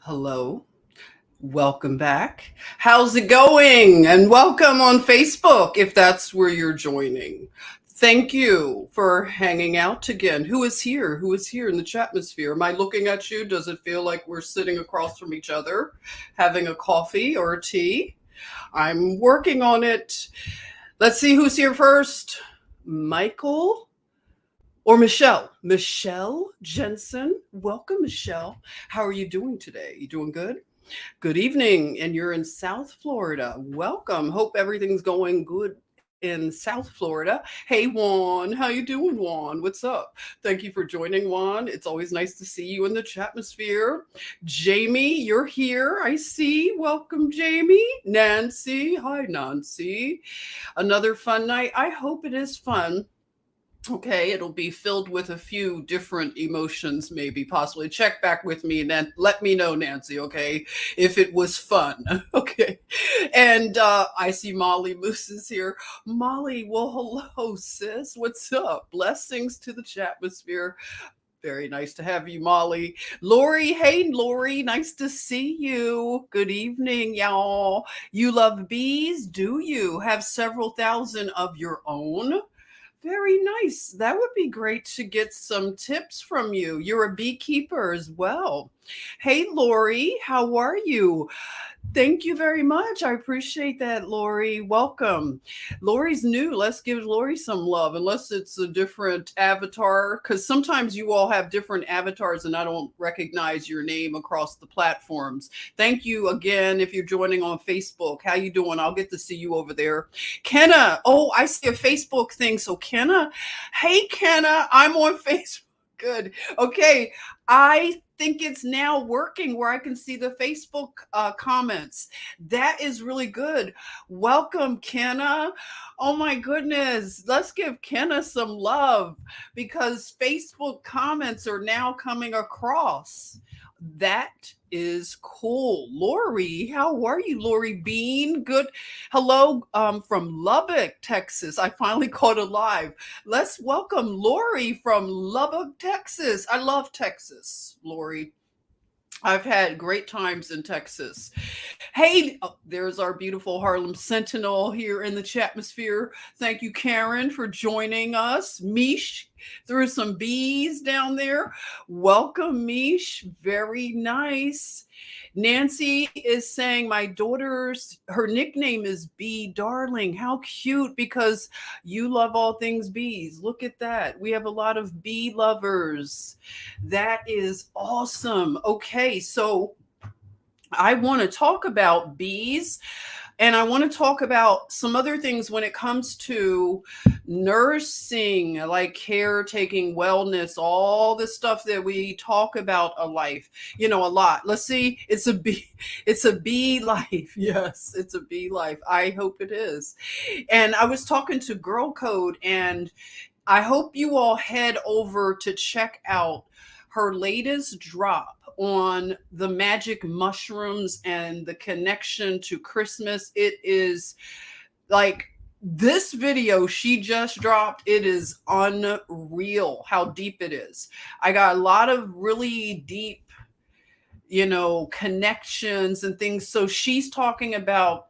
Hello, welcome back. How's it going? And welcome on Facebook if that's where you're joining. Thank you for hanging out again. Who is here? Who is here in the chatmosphere? Am I looking at you? Does it feel like we're sitting across from each other, having a coffee or a tea? I'm working on it. Let's see who's here first. Michael or Michelle? Michelle Jensen. Welcome, Michelle. How are you doing today? You doing good? Good evening, and you're in South Florida. Welcome. Hope everything's going good in South Florida. Hey Juan, how you doing, Juan? What's up? Thank you for joining, Juan. It's always nice to see you in the chatmosphere. Jamie, you're here. I see. Welcome, Jamie. Nancy. Hi, Nancy. Another fun night. I hope it is fun. Okay, it'll be filled with a few different emotions, maybe, possibly. Check back with me and then let me know, Nancy, okay, if it was fun. Okay. And I see Molly Moose is here. Molly, well, hello, sis. What's up? Blessings to the chatmosphere. Very nice to have you, Molly. Lori, hey, Lori, nice to see you. Good evening, y'all. You love bees, do you? Have several thousand of your own? Very nice. That would be great to get some tips from you. You're a beekeeper as well. Hey, Lori, how are you? Thank you very much. I appreciate that, Lori. Welcome. Lori's new. Let's give Lori some love, unless it's a different avatar, because sometimes you all have different avatars and I don't recognize your name across the platforms. Thank you again if you're joining on Facebook. How you doing? I'll get to see you over there. Kenna. Oh, I see a Facebook thing. So Kenna, hey Kenna, I'm on Facebook. Good. Okay. I think it's now working where I can see the Facebook comments. That is really good. Welcome, Kenna. Oh my goodness. Let's give Kenna some love because Facebook comments are now coming across. That is cool. Lori, how are you, Lori Bean? Good. Hello from Lubbock, Texas. I finally caught it live. Let's welcome Lori from Lubbock, Texas. I love Texas, Lori. I've had great times in Texas. Hey, there's our beautiful Harlem Sentinel here in the chatmosphere. Thank you, Karen, for joining us. Mish threw some bees down there. Welcome, Mish. Very nice. Nancy is saying my her nickname is Bee Darling. How cute, because you love all things bees. Look at that. We have a lot of bee lovers. That is awesome. Okay, so I want to talk about bees and I want to talk about some other things when it comes to nursing, like caretaking, wellness, all the stuff that we talk about a life, a lot. Let's see. It's a bee life. Yes, it's a bee life. I hope it is. And I was talking to Girl Code, and I hope you all head over to check out her latest drop on the magic mushrooms and the connection to Christmas. It is like This video she just dropped, it is unreal how deep it is. I got a lot of really deep, connections and things. So she's talking about,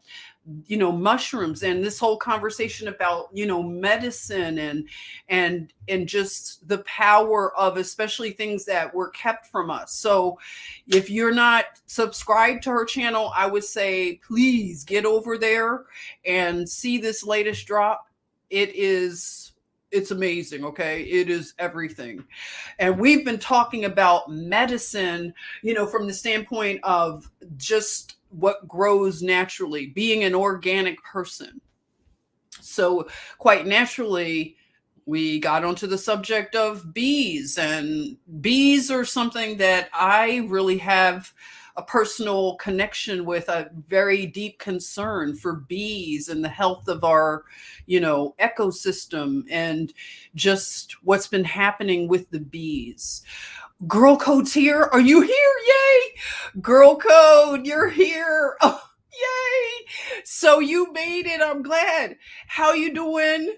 mushrooms, and this whole conversation about, medicine, and just the power of, especially things that were kept from us. So if you're not subscribed to her channel, I would say please get over there and see this latest drop. It's amazing. Okay, it is everything. And we've been talking about medicine, from the standpoint of just what grows naturally, being an organic person. So, quite naturally, we got onto the subject of bees, and bees are something that I really have a personal connection with, a very deep concern for bees and the health of our, ecosystem, and just what's been happening with the bees. Girl Code's here. Are you here? Yay! Girl Code, you're here. Oh, yay! So you made it. I'm glad. How you doing?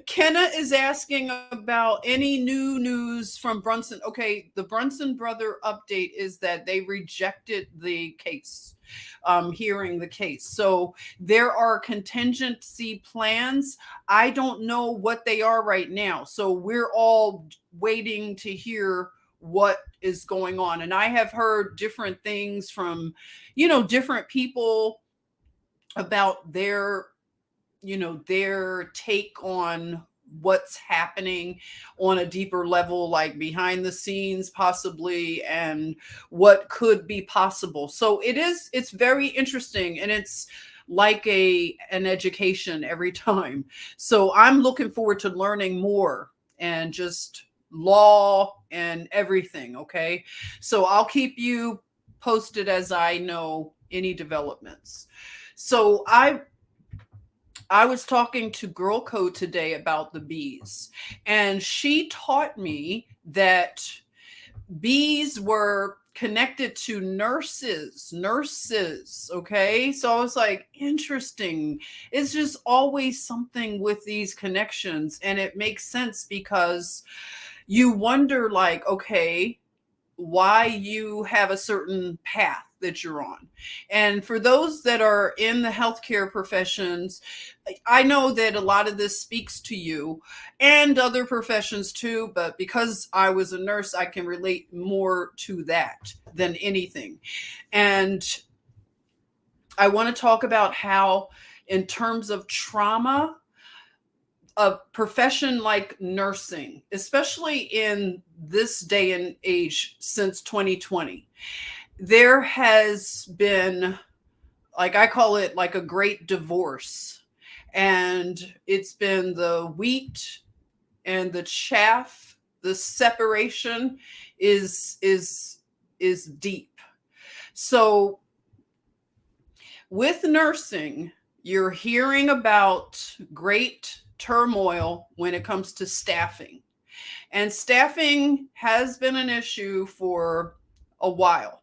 Kenna is asking about any new news from Brunson. Okay, the Brunson brother update is that they rejected the case, hearing the case. So there are contingency plans. I don't know what they are right now. So we're all waiting to hear what is going on. And I have heard different things from, different people about their take on what's happening on a deeper level, like behind the scenes possibly, and what could be possible. So it's very interesting, and it's like an education every time. So I'm looking forward to learning more, and just law and everything. Okay, so I'll keep you posted as I know any developments. So I was talking to Girl Code today about the bees, and she taught me that bees were connected to nurses. Okay, so I was like, interesting. It's just always something with these connections, and it makes sense because you wonder, like, okay, why you have a certain path that you're on. And for those that are in the healthcare professions, I know that a lot of this speaks to you and other professions too, but because I was a nurse, I can relate more to that than anything. And I want to talk about how, in terms of trauma, a profession like nursing, especially in this day and age since 2020, there has been, like, I call it like a great divorce. And it's been the wheat and the chaff. The separation is deep. So with nursing, you're hearing about great turmoil when it comes to staffing. And staffing has been an issue for a while.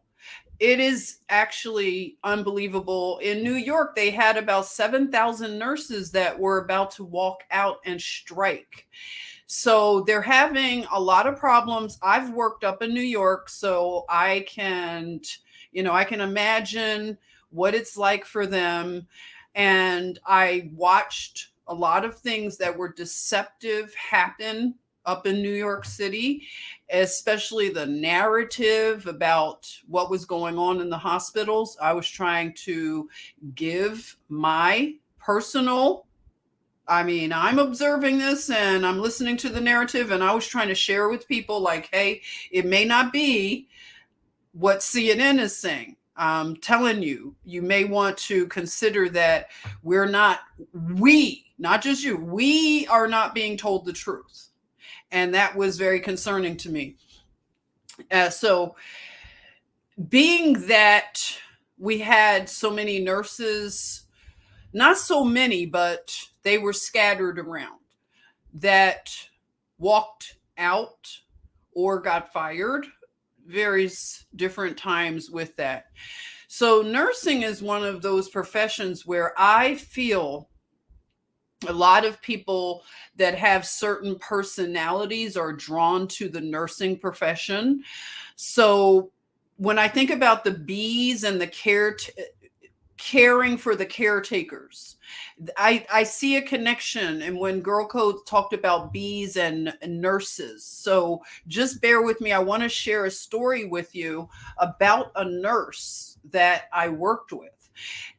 It is actually unbelievable. In New York, they had about 7,000 nurses that were about to walk out and strike. So they're having a lot of problems. I've worked up in New York, so I can imagine what it's like for them. And I watched a lot of things that were deceptive happen up in New York City, especially the narrative about what was going on in the hospitals. I was trying to give my personal, I'm observing this and I'm listening to the narrative, and I was trying to share with people, like, hey, it may not be what CNN is saying. I'm telling you, you may want to consider that not just you, we are not being told the truth. And that was very concerning to me. So being that we had so many nurses, not so many, but they were scattered around, that walked out or got fired various different times with that. So nursing is one of those professions where I feel A lot of people that have certain personalities are drawn to the nursing profession. So when I think about the bees and the caring for the caretakers, I see a connection. And when Girl Code talked about bees and nurses, so just bear with me. I want to share a story with you about a nurse that I worked with.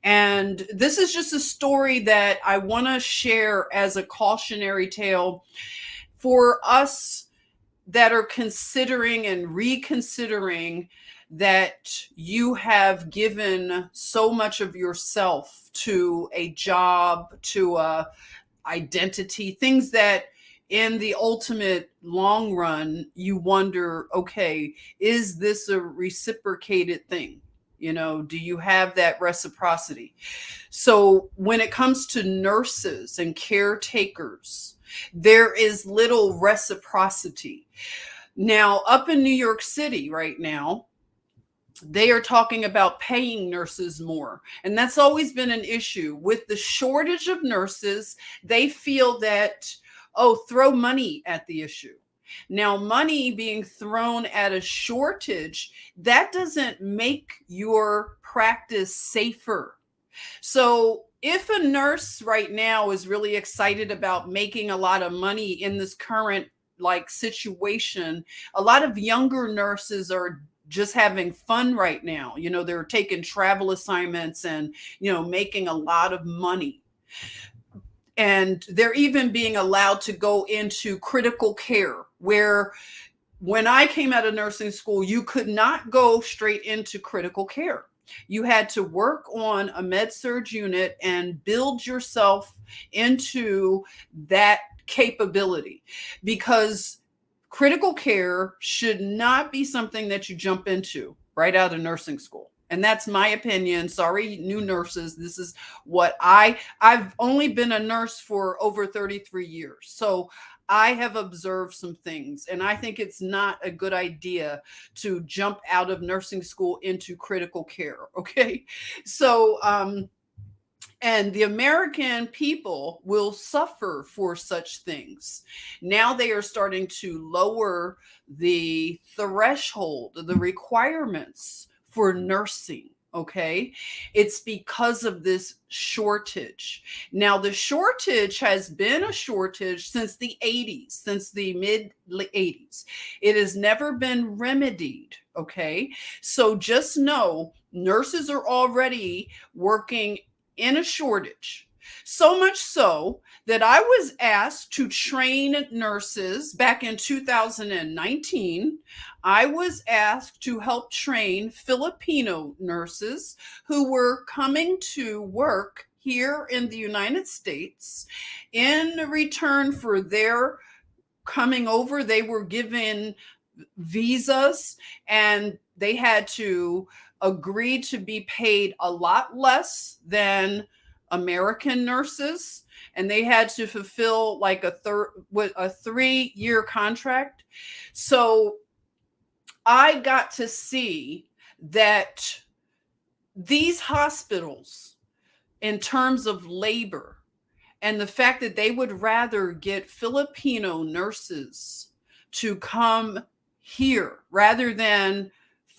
And this is just a story that I want to share as a cautionary tale for us that are considering and reconsidering that you have given so much of yourself to a job, to a identity, things that in the ultimate long run you wonder, okay, is this a reciprocated thing? Do you have that reciprocity? So when it comes to nurses and caretakers, there is little reciprocity. Now, up in New York City right now, they are talking about paying nurses more. And that's always been an issue. With the shortage of nurses, they feel that, oh, throw money at the issue. Now, money being thrown at a shortage, that doesn't make your practice safer. So, if a nurse right now is really excited about making a lot of money in this current situation, a lot of younger nurses are just having fun right now. They're taking travel assignments and, making a lot of money. And they're even being allowed to go into critical care, where when I came out of nursing school, you could not go straight into critical care. You had to work on a med surg unit and build yourself into that capability, because critical care should not be something that you jump into right out of nursing school. And that's my opinion. Sorry, new nurses. This is what I've only been a nurse for over 33 years. So I have observed some things, and I think it's not a good idea to jump out of nursing school into critical care. Okay. So, and the American people will suffer for such things. Now they are starting to lower the threshold, the requirements for nursing. Okay. It's because of this shortage. Now, the shortage has been a shortage since the 80s, since the mid 80s. It has never been remedied. Okay. So just know nurses are already working in a shortage. So much so that I was asked to train nurses back in 2019. I was asked to help train Filipino nurses who were coming to work here in the United States. In return for their coming over, they were given visas, and they had to agree to be paid a lot less than American nurses, and they had to fulfill like a 3-year contract. So I got to see that these hospitals, in terms of labor, and the fact that they would rather get Filipino nurses to come here rather than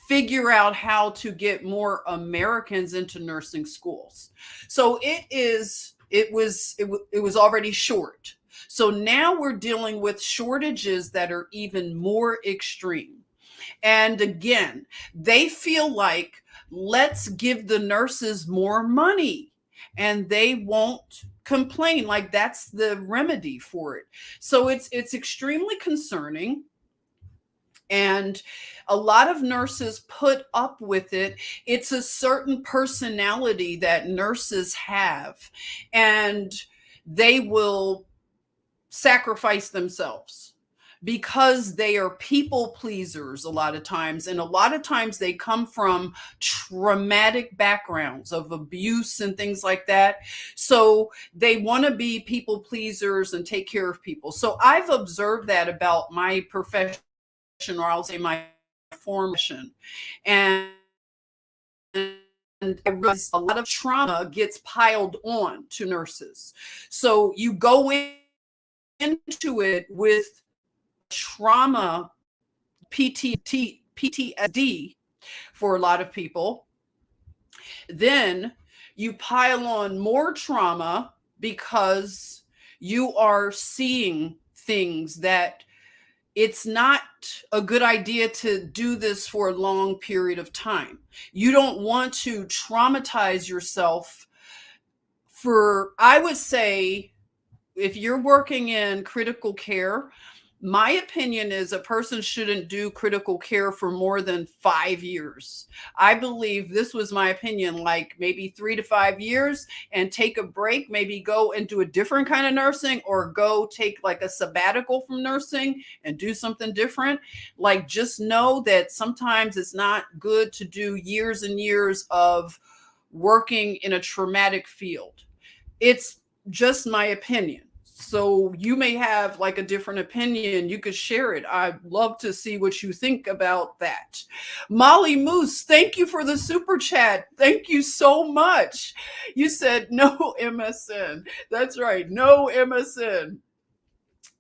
figure out how to get more Americans into nursing schools. So it was already short. So now we're dealing with shortages that are even more extreme. And again, they feel like, let's give the nurses more money, and they won't complain. Like that's the remedy for it. So it's extremely concerning. And a lot of nurses put up with it. It's a certain personality that nurses have, and they will sacrifice themselves because they are people pleasers a lot of times. And a lot of times they come from traumatic backgrounds of abuse and things like that. So they want to be people pleasers and take care of people. So I've observed that about my profession, or I'll say my formation. And I realized a lot of trauma gets piled on to nurses. So you go into it with trauma, PTSD for a lot of people. Then you pile on more trauma because you are seeing things that it's not a good idea to do this for a long period of time. You don't want to traumatize yourself for, I would say, if you're working in critical care, my opinion is a person shouldn't do critical care for more than 5 years. I believe this was my opinion, like maybe 3 to 5 years, and take a break, maybe go and do a different kind of nursing, or go take like a sabbatical from nursing and do something different. Like, just know that sometimes it's not good to do years and years of working in a traumatic field. It's just my opinion. So you may have like a different opinion. You could share it. I'd love to see what you think about that. Molly Moose, thank you for the super chat. Thank you so much. You said no MSN. That's right. No MSN.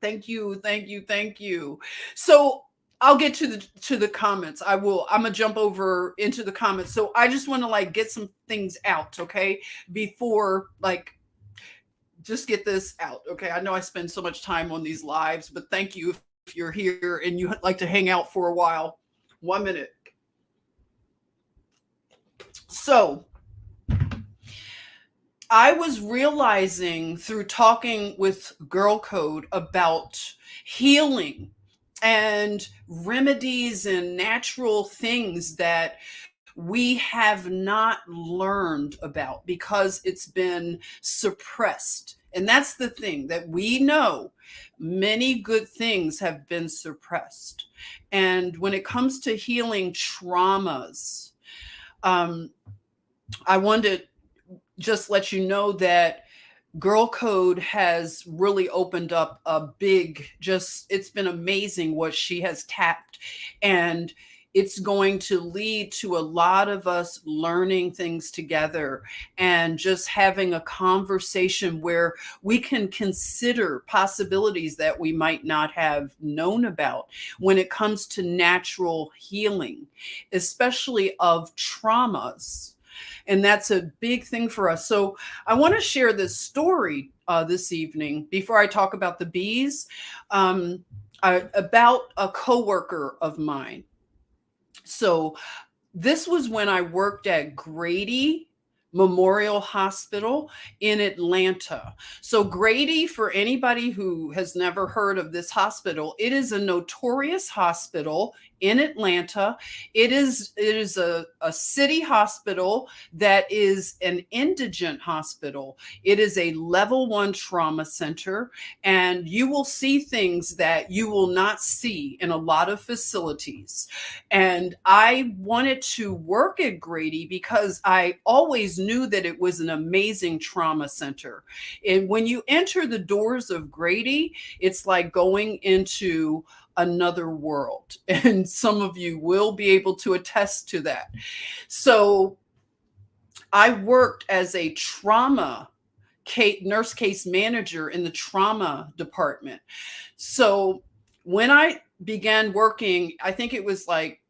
Thank you. Thank you. Thank you. So I'll get to the comments. I'm gonna jump over into the comments. So I just want to like get some things out, okay? Before, like, just get this out. Okay. I know I spend so much time on these lives, but thank you if you're here and you like to hang out for a while. 1 minute. So I was realizing through talking with Girl Code about healing and remedies and natural things that we have not learned about because it's been suppressed. And that's the thing that we know. Many good things have been suppressed. And when it comes to healing traumas, I wanted to just let you know that Girl Code has really opened up a big, just, it's been amazing what she has tapped. And it's going to lead to a lot of us learning things together and just having a conversation where we can consider possibilities that we might not have known about when it comes to natural healing, especially of traumas. And that's a big thing for us. So I want to share this story this evening before I talk about the bees, about a coworker of mine. So this was when I worked at Grady Memorial Hospital in Atlanta. So Grady, for anybody who has never heard of this hospital, it is a notorious hospital in Atlanta. It is a city hospital that is an indigent hospital. It is a level 1 trauma center, and you will see things that you will not see in a lot of facilities. And I wanted to work at Grady because I always knew that it was an amazing trauma center. And when you enter the doors of Grady, it's like going into another world. And some of you will be able to attest to that. So I worked as a nurse case manager in the trauma department. So when I began working, I think it was like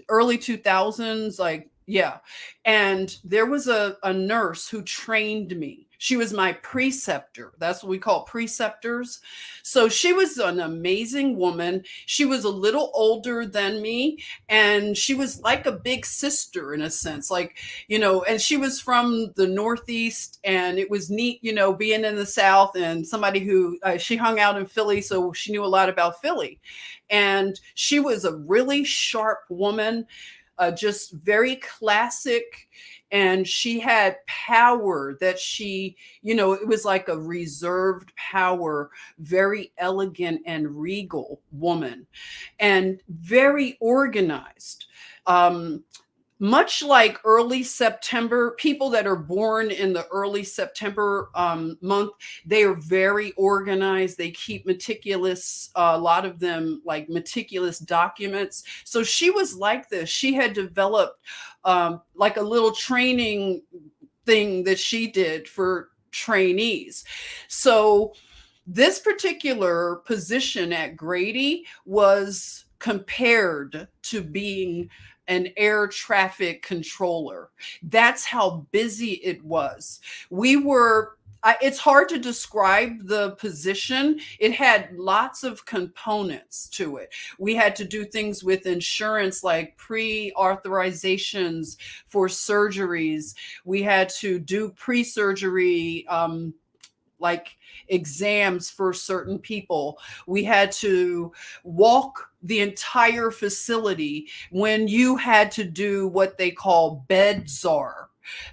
early 2000s, like, yeah. And there was a nurse who trained me. She was my preceptor. That's what we call preceptors. So she was an amazing woman. She was a little older than me, and she was like a big sister in a sense, like, and she was from the Northeast, and it was neat, being in the South and somebody who, she hung out in Philly, so she knew a lot about Philly. And she was a really sharp woman, just very classic. And she had power that it was like a reserved power, very elegant and regal woman, and very organized. Much like early September, people that are born in the early September month, they are very organized. They keep meticulous, a lot of them like meticulous documents. So she was like this. She had developed like a little training thing that she did for trainees. So this particular position at Grady was compared to being an air traffic controller. That's how busy it was. We were it's hard to describe the position. It had lots of components to it. We had to do things with insurance like pre authorizations for surgeries. We had to do pre surgery like exams for certain people. We had to walk the entire facility when you had to do what they call bed czar.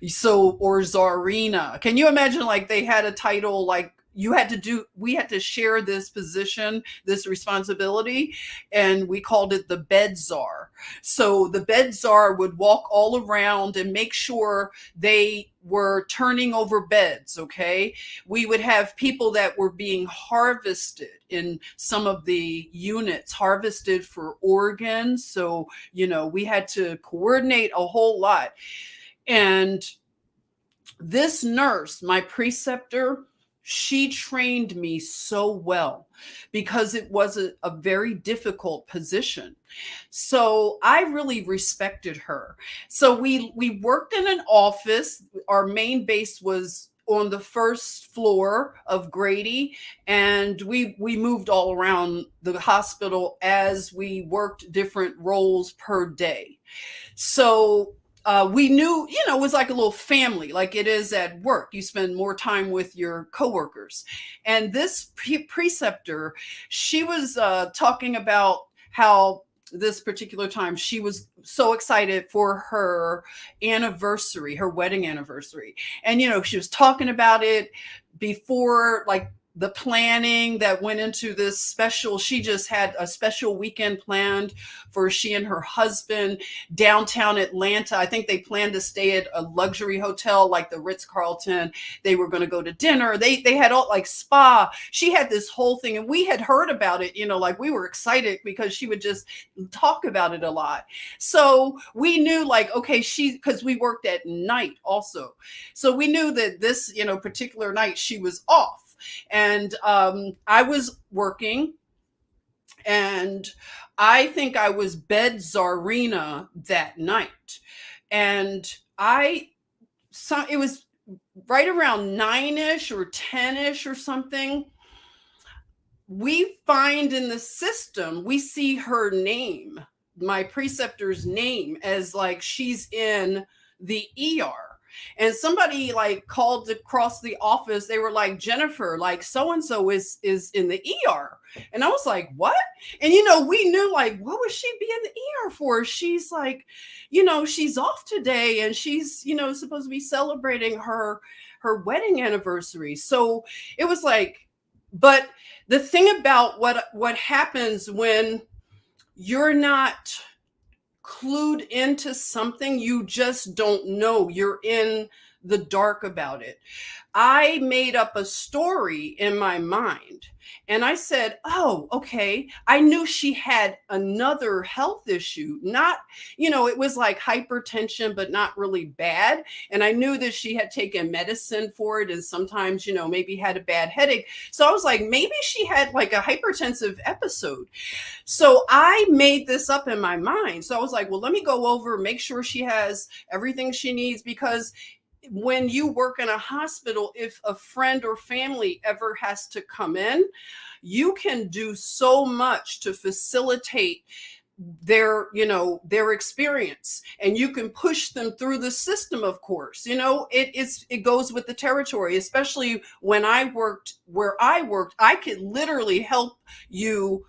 So, or czarina. Can you imagine like they had a title like you had to do, we had to share this position, this responsibility, and we called it the bed czar. So the bed czar would walk all around and make sure they were turning over beds. Okay. We would have people that were being harvested in some of the units, harvested for organs. So, we had to coordinate a whole lot. And this nurse, my preceptor, she trained me so well because it was a very difficult position. So I really respected her. So we worked in an office. Our main base was on the first floor of Grady, and we moved all around the hospital as we worked different roles per day. So we knew, it was like a little family, like it is at work. You spend more time with your coworkers. And this preceptor, she was talking about how this particular time she was so excited for her anniversary, her wedding anniversary. And, she was talking about it before, like, the planning that went into this special. She just had a special weekend planned for she and her husband downtown Atlanta. I think they planned to stay at a luxury hotel like the Ritz-Carlton. They were going to go to dinner. They had all like spa. She had this whole thing, and we had heard about it, like we were excited because she would just talk about it a lot. So we knew like, okay, because we worked at night also. So we knew that this, particular night she was off. And I was working, and I think I was bed czarina that night. And it was right around 9ish or 10ish or something. We find in the system, we see her name, my preceptor's name, as like she's in the ER. And somebody like called across the office. They were like, Jennifer, like so-and-so is in the ER. And I was like, what? And, we knew like, what would she be in the ER for? She's like, she's off today, and she's, supposed to be celebrating her wedding anniversary. So it was like, but the thing about what happens when you're not clued into something, you just don't know. You're in the dark about it. I made up a story in my mind, and I said, oh, okay. I knew she had another health issue. Not, it was like hypertension, but not really bad. And I knew that she had taken medicine for it, and sometimes, maybe had a bad headache. So I was like, maybe she had like a hypertensive episode. So I made this up in my mind. So I was like, well, let me go over, make sure she has everything she needs, because when you work in a hospital, if a friend or family ever has to come in, you can do so much to facilitate their experience, and you can push them through the system. Of course, it goes with the territory. Especially when I worked where I worked, I could literally help you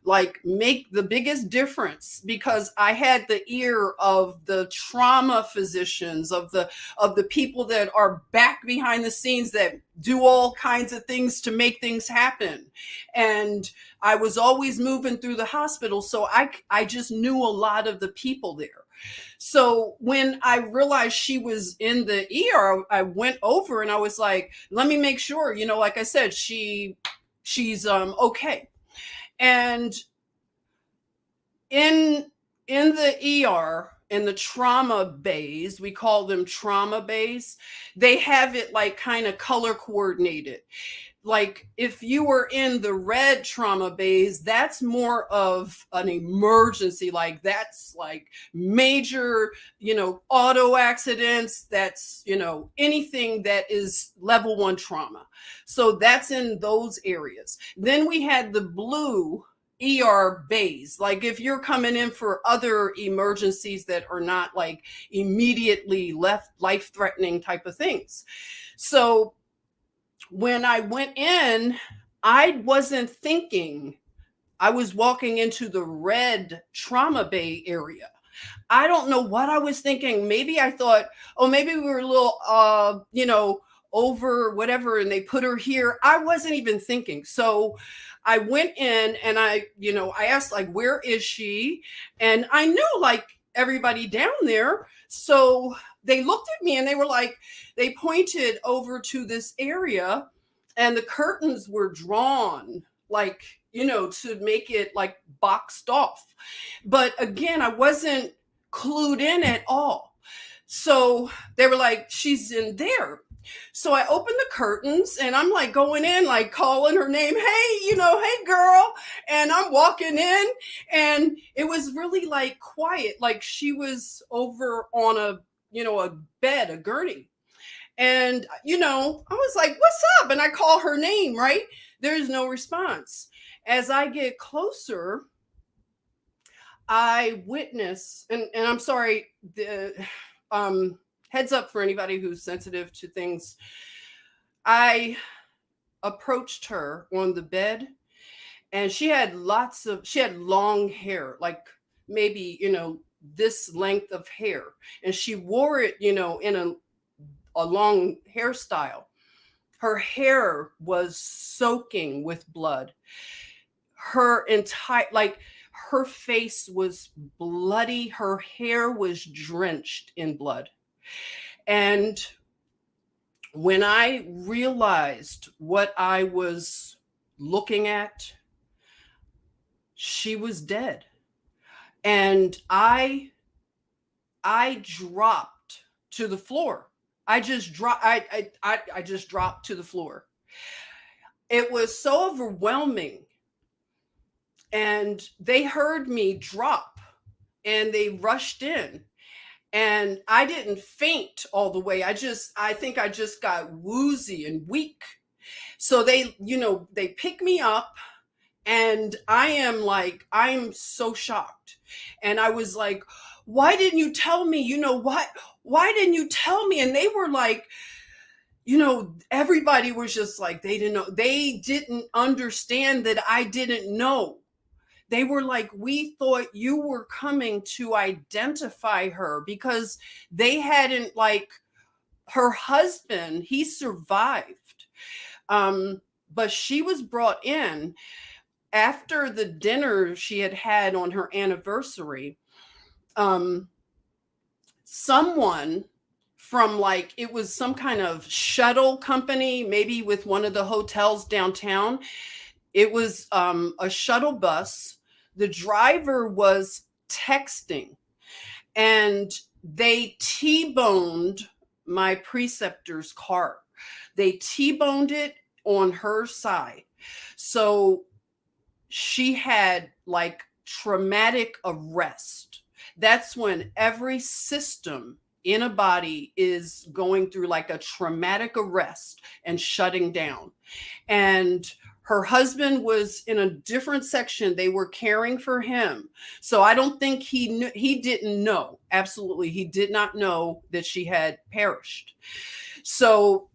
like make the biggest difference, because I had the ear of the trauma physicians, of the people that are back behind the scenes that do all kinds of things to make things happen. And I was always moving through the hospital, so I just knew a lot of the people there. So when I realized she was in the ER, I went over and I was like, let me make sure, like I said, she's okay. And in the ER, in the trauma bays, we call them trauma bays, they have it like kind of color coordinated. Like if you were in the red trauma bays, that's more of an emergency. Like that's like major, auto accidents. That's, anything that is level 1 trauma. So that's in those areas. Then we had the blue ER bays. Like if you're coming in for other emergencies that are not like immediately left life threatening type of things. So when I went in, I wasn't thinking I was walking into the red trauma bay area. I don't know what I was thinking. Maybe I thought, oh, maybe we were a little, over whatever, and they put her here. I wasn't even thinking. So I went in and I asked, like, where is she? And I knew like everybody down there. So they looked at me and they were like, they pointed over to this area and the curtains were drawn like, to make it like boxed off. But again, I wasn't clued in at all. So they were like, she's in there. So I opened the curtains and I'm like going in, like calling her name. Hey, hey girl. And I'm walking in and it was really like quiet. Like she was over on a bed, a gurney. And, I was like, what's up? And I call her name, right? There's no response. As I get closer, I witness, and I'm sorry, the heads up for anybody who's sensitive to things. I approached her on the bed and she had long hair, like maybe, this length of hair. And she wore it, in a long hairstyle. Her hair was soaking with blood. Her entire, like, her face was bloody. Her hair was drenched in blood. And when I realized what I was looking at, she was dead. And I dropped to the floor. I just dropped. I just dropped to the floor. It was so overwhelming, and they heard me drop, and they rushed in, and I didn't faint all the way. I think I just got woozy and weak. So they pick me up, and I'm so shocked, and I was like, why didn't you tell me? Why didn't you tell me? And they were like, everybody was just like, they didn't know. They didn't understand that I didn't know. They were like, we thought you were coming to identify her, because they hadn't, like, her husband, he survived. But she was brought in after the dinner she had on her anniversary. Someone from, like, it was some kind of shuttle company, maybe with one of the hotels downtown. It was a shuttle bus. The driver was texting, and they T-boned my preceptor's car. They T-boned it on her side. So she had, like, traumatic arrest. That's when every system in a body is going through like a traumatic arrest and shutting down. And her husband was in a different section. They were caring for him. So I don't think he knew. He didn't know. Absolutely. He did not know that she had perished. So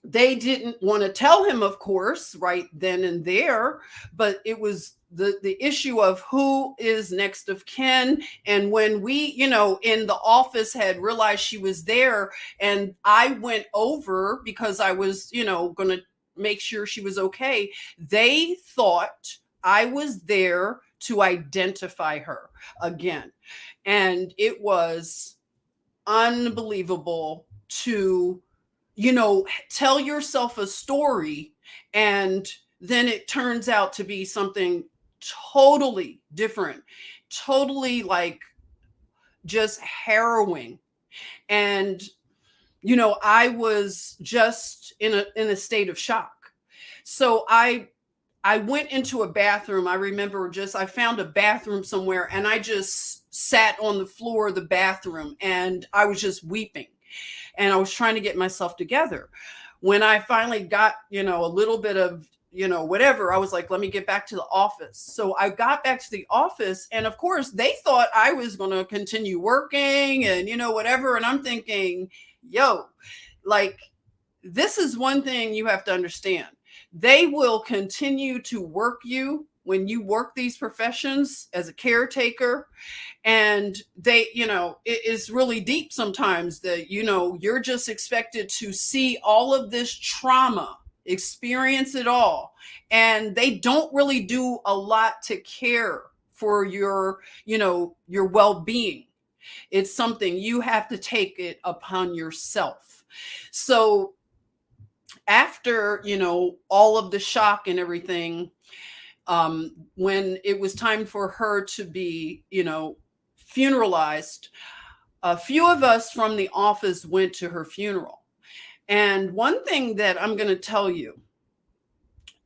They didn't want to tell him, of course, right then and there, but it was the issue of who is next of kin. And when we, in the office had realized she was there, and I went over because I was, going to make sure she was okay, they thought I was there to identify her again. And it was unbelievable to, tell yourself a story, and then it turns out to be something totally different, totally like just harrowing. And I was just in a state of shock. So I went into a bathroom. I remember I found a bathroom somewhere, and I just sat on the floor of the bathroom, and I was just weeping, and I was trying to get myself together. When I finally got, a little bit of, whatever, I was like, let me get back to the office. So I got back to the office, and of course, they thought I was going to continue working and, whatever. And I'm thinking, yo, like, this is one thing you have to understand. They will continue to work you when you work these professions as a caretaker. And they, it is really deep sometimes that, you're just expected to see all of this trauma, experience it all. And they don't really do a lot to care for your well-being. It's something you have to take it upon yourself. So after, all of the shock and everything, when it was time for her to be, funeralized, a few of us from the office went to her funeral. And one thing that I'm going to tell you,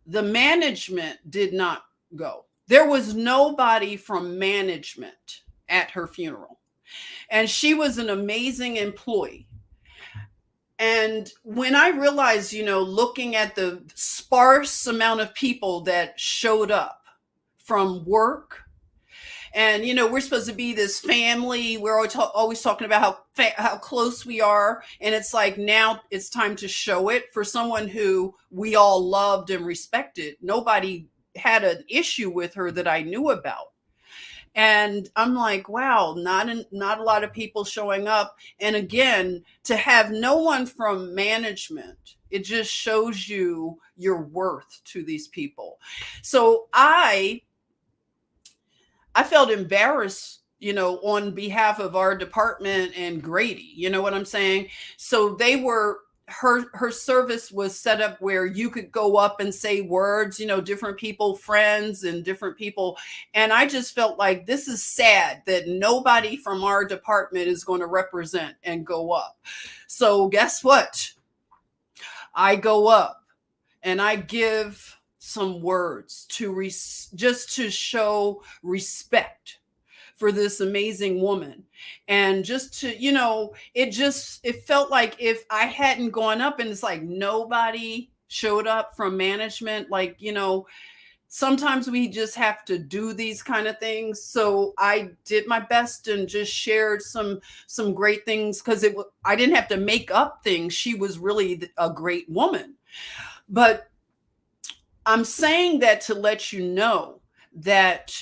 the management did not go. There was nobody from management at her funeral. And she was an amazing employee. And when I realized, looking at the sparse amount of people that showed up from work, and we're supposed to be this family. We're always talking about how close we are, and it's like now it's time to show it for someone who we all loved and respected. Nobody had an issue with her that I knew about. And I'm like, wow, not a lot of people showing up. And again, to have no one from management, it just shows you your worth to these people. So I felt embarrassed, on behalf of our department and Grady, you know what I'm saying? So her service was set up where you could go up and say words, different people, friends and different people. And I just felt like this is sad that nobody from our department is going to represent and go up. So guess what? I go up and I give some words just to show respect for this amazing woman. And just to, it felt like if I hadn't gone up and it's like nobody showed up from management, like, sometimes we just have to do these kind of things. So I did my best and just shared some great things, because I didn't have to make up things. She was really a great woman. But I'm saying that to let you know that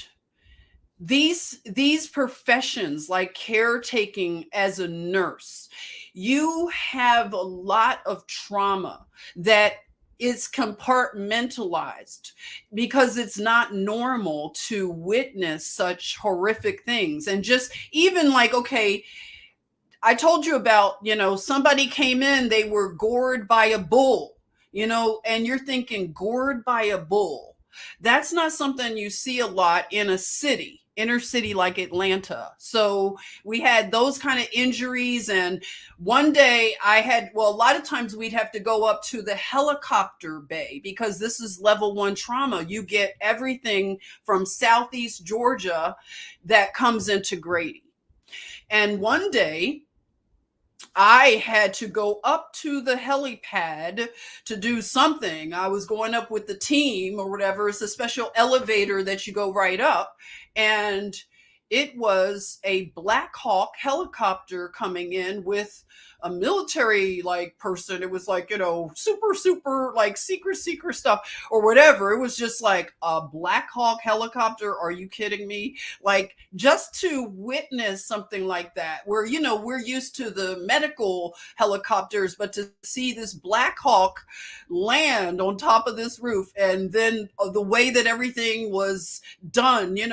these professions, like caretaking as a nurse, you have a lot of trauma that is compartmentalized, because it's not normal to witness such horrific things. And just even like, okay, I told you about, somebody came in, they were gored by a bull, and you're thinking, gored by a bull. That's not something you see a lot in a city, inner city like Atlanta. So we had those kind of injuries. And one day a lot of times we'd have to go up to the helicopter bay, because this is level 1 trauma. You get everything from Southeast Georgia that comes into Grady. And one day I had to go up to the helipad to do something. I was going up with the team or whatever. It's a special elevator that you go right up. And it was a Black Hawk helicopter coming in with a military like person. It was like, super, super like secret stuff or whatever. It was just like a Black Hawk helicopter. Are you kidding me? Like, just to witness something like that, where, we're used to the medical helicopters, but to see this Black Hawk land on top of this roof, and then the way that everything was done, you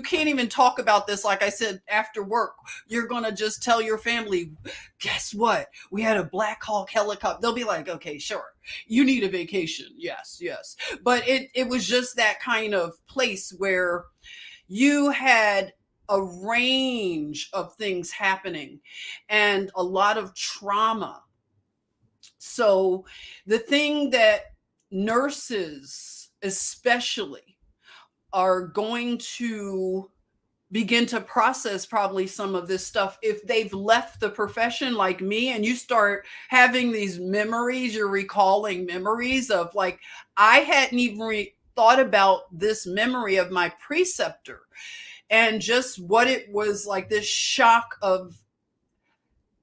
can't even talk about this. Like I said, after work, you're going to just tell your family, guess what? We had a Black Hawk helicopter. They'll be like, okay, sure. You need a vacation. Yes, yes. But it was just that kind of place where you had a range of things happening and a lot of trauma. So the thing that nurses especially are going to begin to process probably some of this stuff if they've left the profession like me, and you start having these memories, you're recalling memories of like, I hadn't even thought about this memory of my preceptor, and just what it was like, this shock of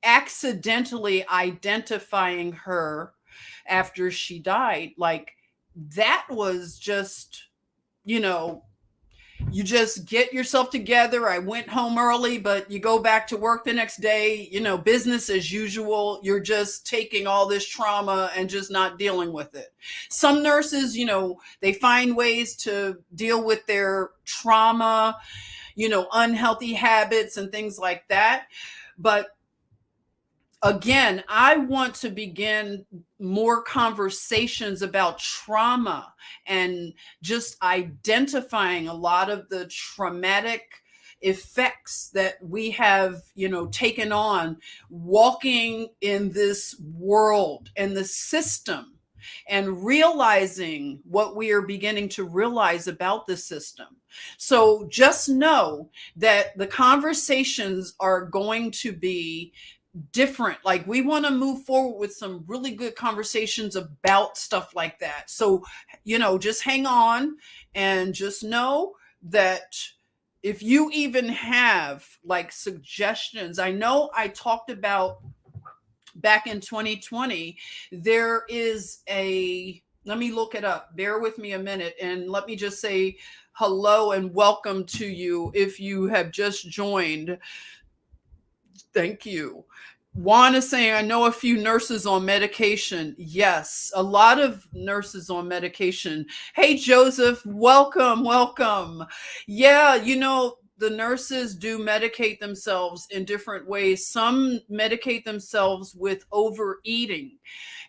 accidentally identifying her after she died. Like, that was just, you just get yourself together. I went home early, but you go back to work the next day, business as usual. You're just taking all this trauma and just not dealing with it. Some nurses, they find ways to deal with their trauma, unhealthy habits and things like that. But again, I want to begin more conversations about trauma and just identifying a lot of the traumatic effects that we have, taken on walking in this world and the system, and realizing what we are beginning to realize about the system. So just know that the conversations are going to be different. Like, we want to move forward with some really good conversations about stuff like that. So, just hang on, and just know that if you even have like suggestions, I know I talked about back in 2020, there is let me look it up. Bear with me a minute, and let me just say hello and welcome to you if you have just joined. Thank you. Juan is saying, I know a few nurses on medication. Yes, a lot of nurses on medication. Hey, Joseph, welcome, welcome. Yeah, the nurses do medicate themselves in different ways. Some medicate themselves with overeating.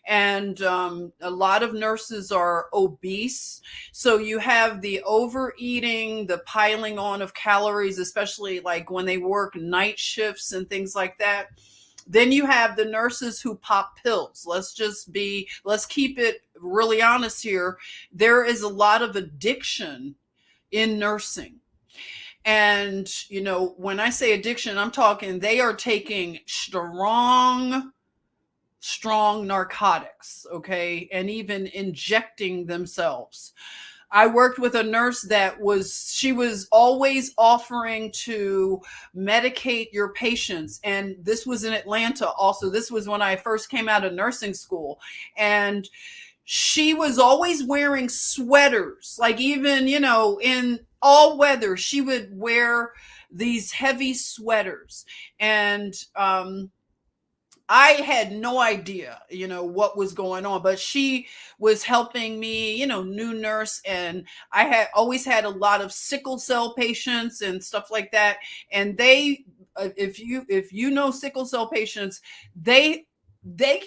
And a lot of nurses are obese. So you have the overeating, the piling on of calories, especially like when they work night shifts and things like that. Then you have the nurses who pop pills. Let's keep it really honest here. There is a lot of addiction in nursing. And, when I say addiction, I'm talking they are taking strong narcotics, okay, and even injecting themselves. I worked with a nurse she was always offering to medicate your patients. And this was in Atlanta also. This was when I first came out of nursing school. And she was always wearing sweaters, like, even, in all weather, she would wear these heavy sweaters. And, I had no idea, what was going on, but she was helping me, new nurse. And I had always had a lot of sickle cell patients and stuff like that. And they, if you know sickle cell patients, they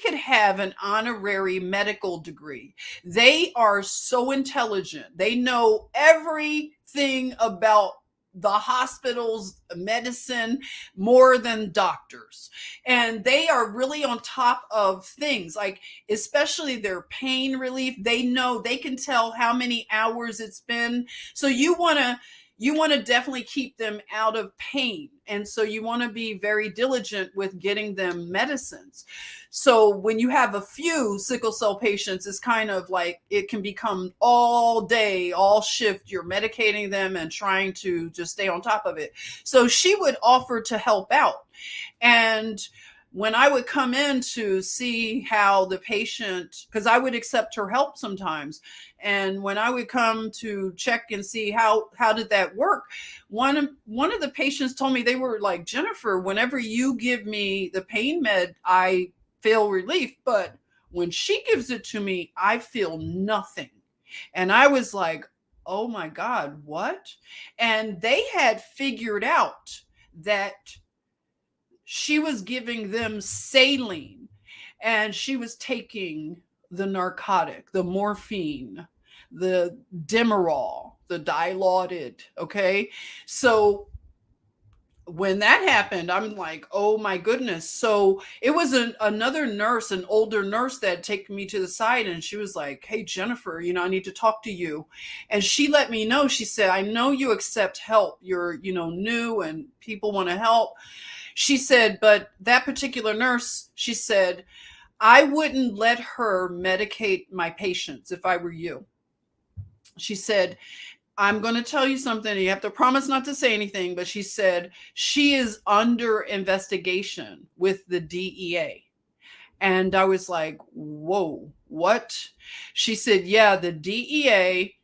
could have an honorary medical degree. They are so intelligent. They know everything about the hospital's medicine more than doctors. And they are really on top of things, like especially their pain relief. They know, they can tell how many hours it's been. So you want to you want to definitely keep them out of pain. And so you want to be very diligent with getting them medicines. So when you have a few sickle cell patients, it's kind of like it can become all day, all shift. You're medicating them and trying to just stay on top of it. So she would offer to help out. And when I would come in to see how the patient, because I would accept her help sometimes, and when I would come to check and see how did that work, one of the patients told me, they were like, Jennifer, whenever you give me the pain med, I feel relief, but when she gives it to me, I feel nothing. And I was like, oh my God, what? And they had figured out that she was giving them saline, and she was taking the narcotic, the morphine, the Demerol, the Dilaudid. Okay. So when that happened, I'm like, oh my goodness. So it was another nurse, an older nurse, that taken me to the side, and she was like, hey, Jennifer, I need to talk to you. And she let me know, she said, I know you accept help. You're, new, and people want to help. She said, but that particular nurse, she said, I wouldn't let her medicate my patients if I were you. She said, I'm going to tell you something. You have to promise not to say anything. But she said, she is under investigation with the DEA. And I was like, whoa, what? She said, yeah, the DEA,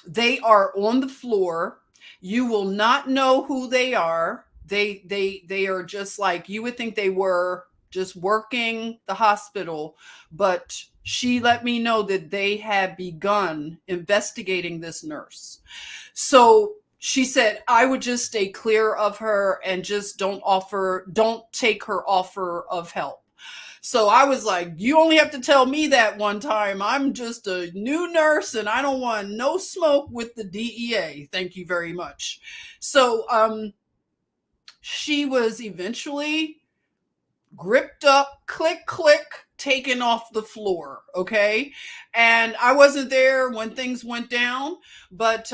they are on the floor. You will not know who they are. They are just like, you would think they were just working the hospital, but she let me know that they had begun investigating this nurse. So she said, I would just stay clear of her and just don't take her offer of help. So I was like, you only have to tell me that one time. I'm just a new nurse and I don't want no smoke with the DEA. Thank you very much. So she was eventually gripped up, click, click, taken off the floor. Okay. And I wasn't there when things went down, but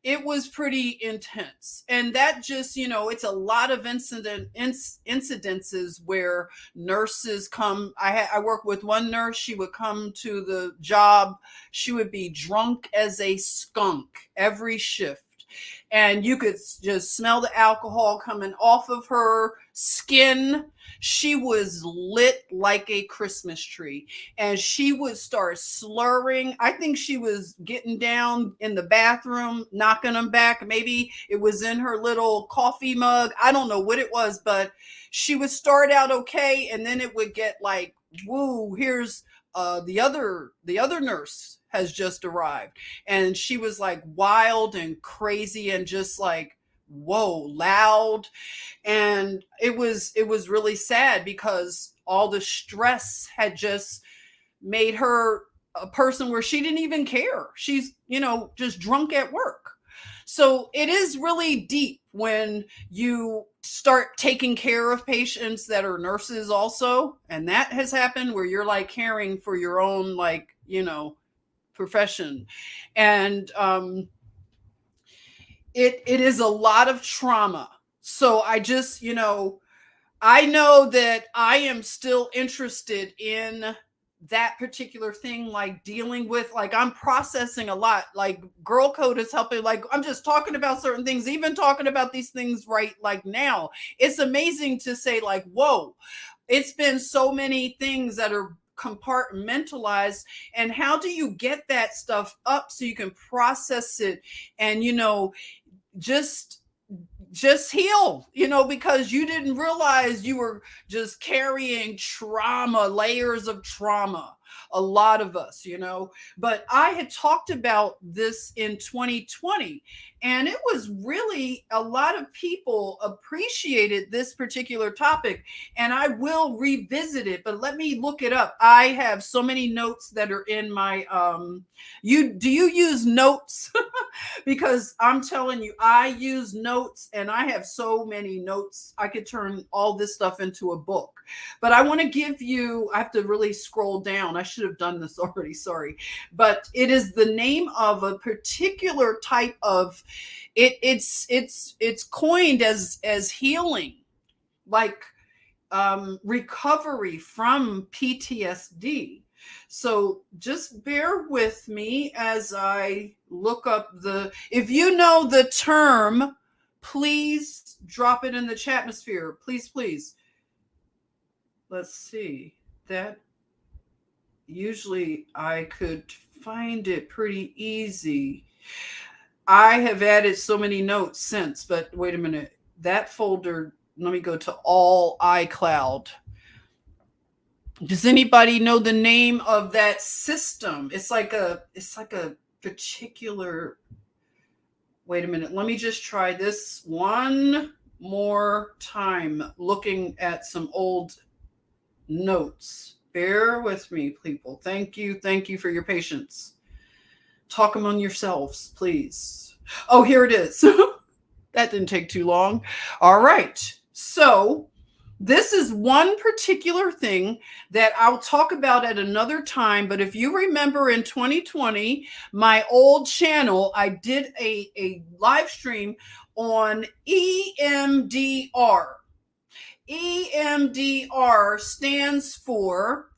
it was pretty intense. And that just, it's a lot of incidences where nurses come. I work with one nurse. She would come to the job. She would be drunk as a skunk every shift. And you could just smell the alcohol coming off of her skin. She was lit like a Christmas tree, and she would start slurring. I think she was getting down in the bathroom, knocking them back. Maybe it was in her little coffee mug. I don't know what it was, but she would start out okay, and then it would get like, woo, here's the other nurse has just arrived. And she was like wild and crazy and just like, whoa, loud. And it was really sad because all the stress had just made her a person where she didn't even care. She's, just drunk at work. So it is really deep when you start taking care of patients that are nurses also. And that has happened where you're like caring for your own, like, profession. And it is a lot of trauma. So I just, I know that I am still interested in that particular thing, like dealing with, like, I'm processing a lot. Like Girl Code is helping. Like I'm just talking about certain things, even talking about these things right like now. It's amazing to say, like, whoa, it's been so many things that are compartmentalized. And how do you get that stuff up so you can process it and, just heal, because you didn't realize you were just carrying trauma, layers of trauma, a lot of us, but I had talked about this in 2020, and it was really, a lot of people appreciated this particular topic, and I will revisit it, but let me look it up. I have so many notes that are in my do you use notes? Because I'm telling you, I use notes and I have so many notes. I could turn all this stuff into a book. But I want to give you, I have to really scroll down. I should have done this already, sorry. But it is the name of a particular type of it's coined as healing, like recovery from PTSD. So just bear with me as I look up if you know the term, please drop it in the chatmosphere. Please, please. Let's see. That usually I could find it pretty easy. I have added so many notes since, but wait a minute. That folder, let me go to all iCloud. Does anybody know the name of that system? It's like a particular, wait a minute. Let me just try this one more time, looking at some old notes. Bear with me, people. Thank you. Thank you for your patience. Talk among yourselves, please. Oh, here it is. That didn't take too long. All right. So this is one particular thing that I'll talk about at another time. But if you remember in 2020, my old channel, I did a live stream on EMDR. EMDR stands for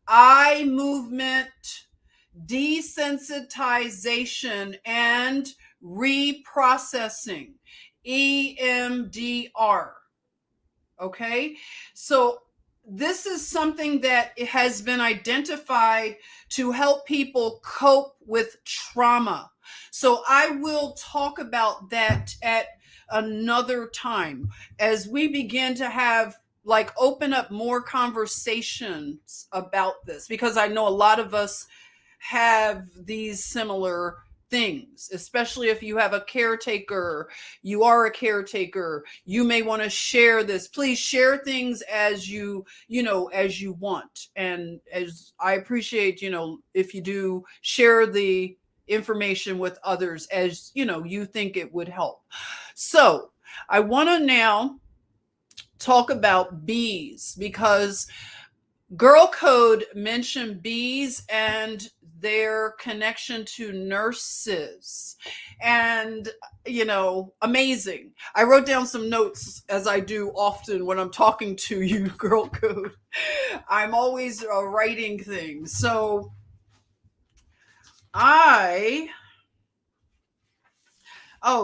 eye movement desensitization and reprocessing. EMDR. Okay, so this is something that has been identified to help people cope with trauma. So I will talk about that at another time as we begin to have open up more conversations about this, because I know a lot of us have these similar things, especially if you have a caretaker, you are a caretaker, you may want to share this. Please share things as as you want. And as I appreciate, if you do share the information with others as, you think it would help. So I want to now talk about bees, because Girl Code mentioned bees and their connection to nurses. And, amazing. I wrote down some notes, as I do often when I'm talking to you, Girl Code. I'm always writing things. So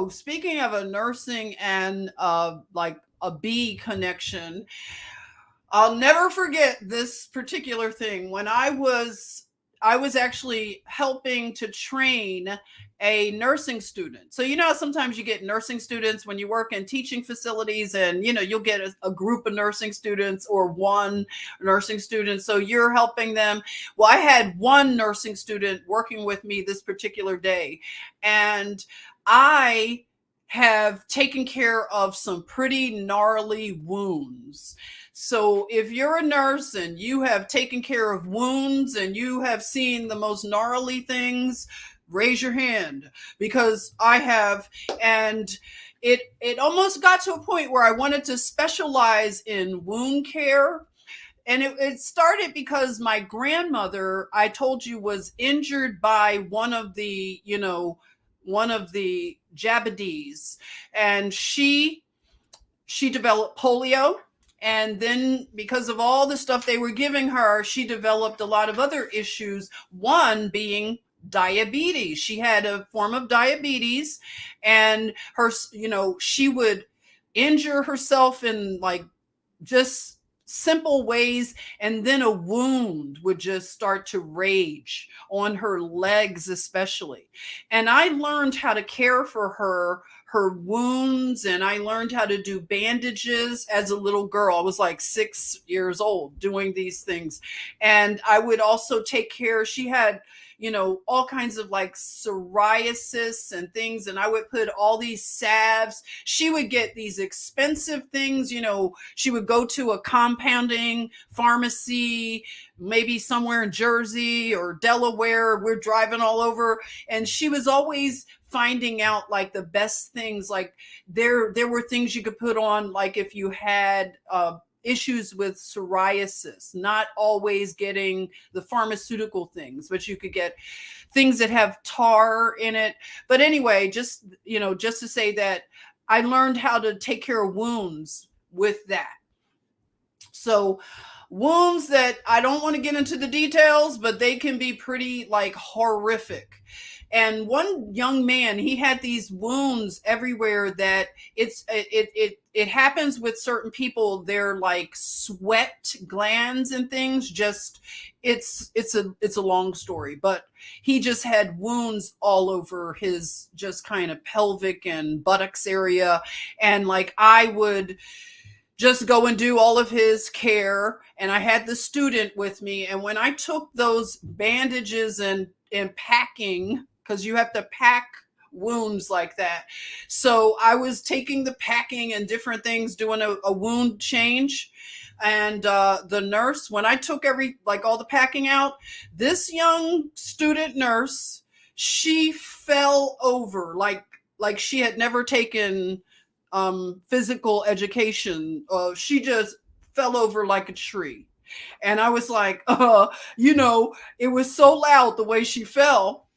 speaking of a nursing and a bee connection, I'll never forget this particular thing. When I was actually helping to train a nursing student. So sometimes you get nursing students when you work in teaching facilities, and you'll get a group of nursing students or one nursing student. So you're helping them. Well, I had one nursing student working with me this particular day, and I have taken care of some pretty gnarly wounds. So if you're a nurse and you have taken care of wounds and you have seen the most gnarly things, raise your hand, because I have. And it almost got to a point where I wanted to specialize in wound care. And it started because my grandmother, I told you, was injured by one of the Japanese, and she developed polio. And then because of all the stuff they were giving her, she developed a lot of other issues, one being diabetes. She had a form of diabetes, and she would injure herself in just simple ways, and then a wound would just start to rage on her legs especially. And I learned how to care for her wounds, and I learned how to do bandages as a little girl. I was like 6 years old doing these things. And I would also take care, she had all kinds of like psoriasis and things. And I would put all these salves. She would get these expensive things. She would go to a compounding pharmacy, maybe somewhere in Jersey or Delaware. We're driving all over. And she was always finding out like the best things. Like there were things you could put on, like if you had issues with psoriasis, not always getting the pharmaceutical things, but you could get things that have tar in it. But anyway, just to say that I learned how to take care of wounds with that. So wounds that I don't want to get into the details, but they can be pretty like horrific. And one young man, he had these wounds everywhere that it happens with certain people. They're like sweat glands and things. Just it's a long story, but he just had wounds all over his just kind of pelvic and buttocks area. And like I would just go and do all of his care. And I had the student with me. And when I took those bandages and packing, because you have to pack wounds like that. So I was taking the packing and different things, doing a wound change. And the nurse, when I took all the packing out, this young student nurse, she fell over like she had never taken physical education. She just fell over like a tree. And I was like, it was so loud the way she fell.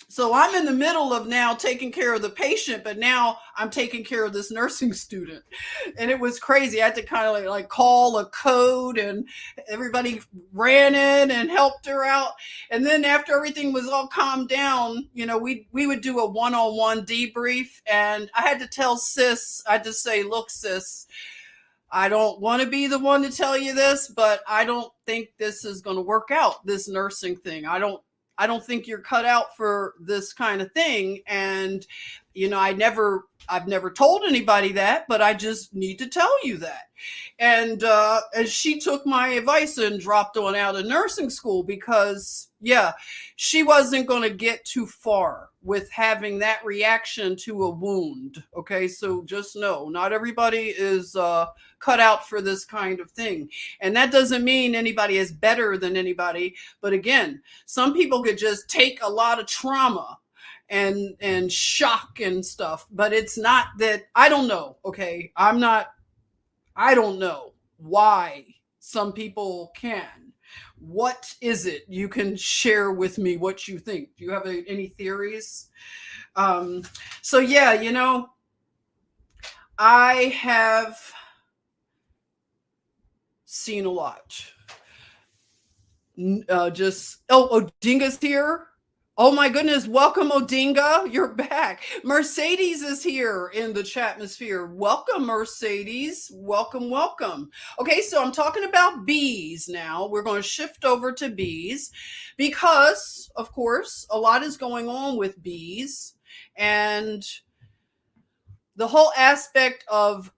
So I'm in the middle of now taking care of the patient, but now I'm taking care of this nursing student. And it was crazy. I had to kind of like call a code, and everybody ran in and helped her out. And then after everything was all calmed down, we would do a one-on-one debrief. And I had to tell sis, I had to say, look, sis, I don't want to be the one to tell you this, but I don't think this is going to work out, this nursing thing. I don't think you're cut out for this kind of thing. And, I've never told anybody that, but I just need to tell you that. And she took my advice and dropped on out of nursing school because, she wasn't going to get too far with having that reaction to a wound. Okay, so just know, not everybody is cut out for this kind of thing. And that doesn't mean anybody is better than anybody. But again, some people could just take a lot of trauma and shock and stuff, but it's not that. I don't know. Okay, I don't know why some people can. What is it? You can share with me what you think. Do you have any theories? So yeah, I have seen a lot. Odinga's here. Oh my goodness, welcome Odinga, you're back. Mercedes is here in the chatmosphere. Welcome Mercedes, welcome. Okay, so I'm talking about bees now. We're going to shift over to bees because, of course, a lot is going on with bees, and the whole aspect of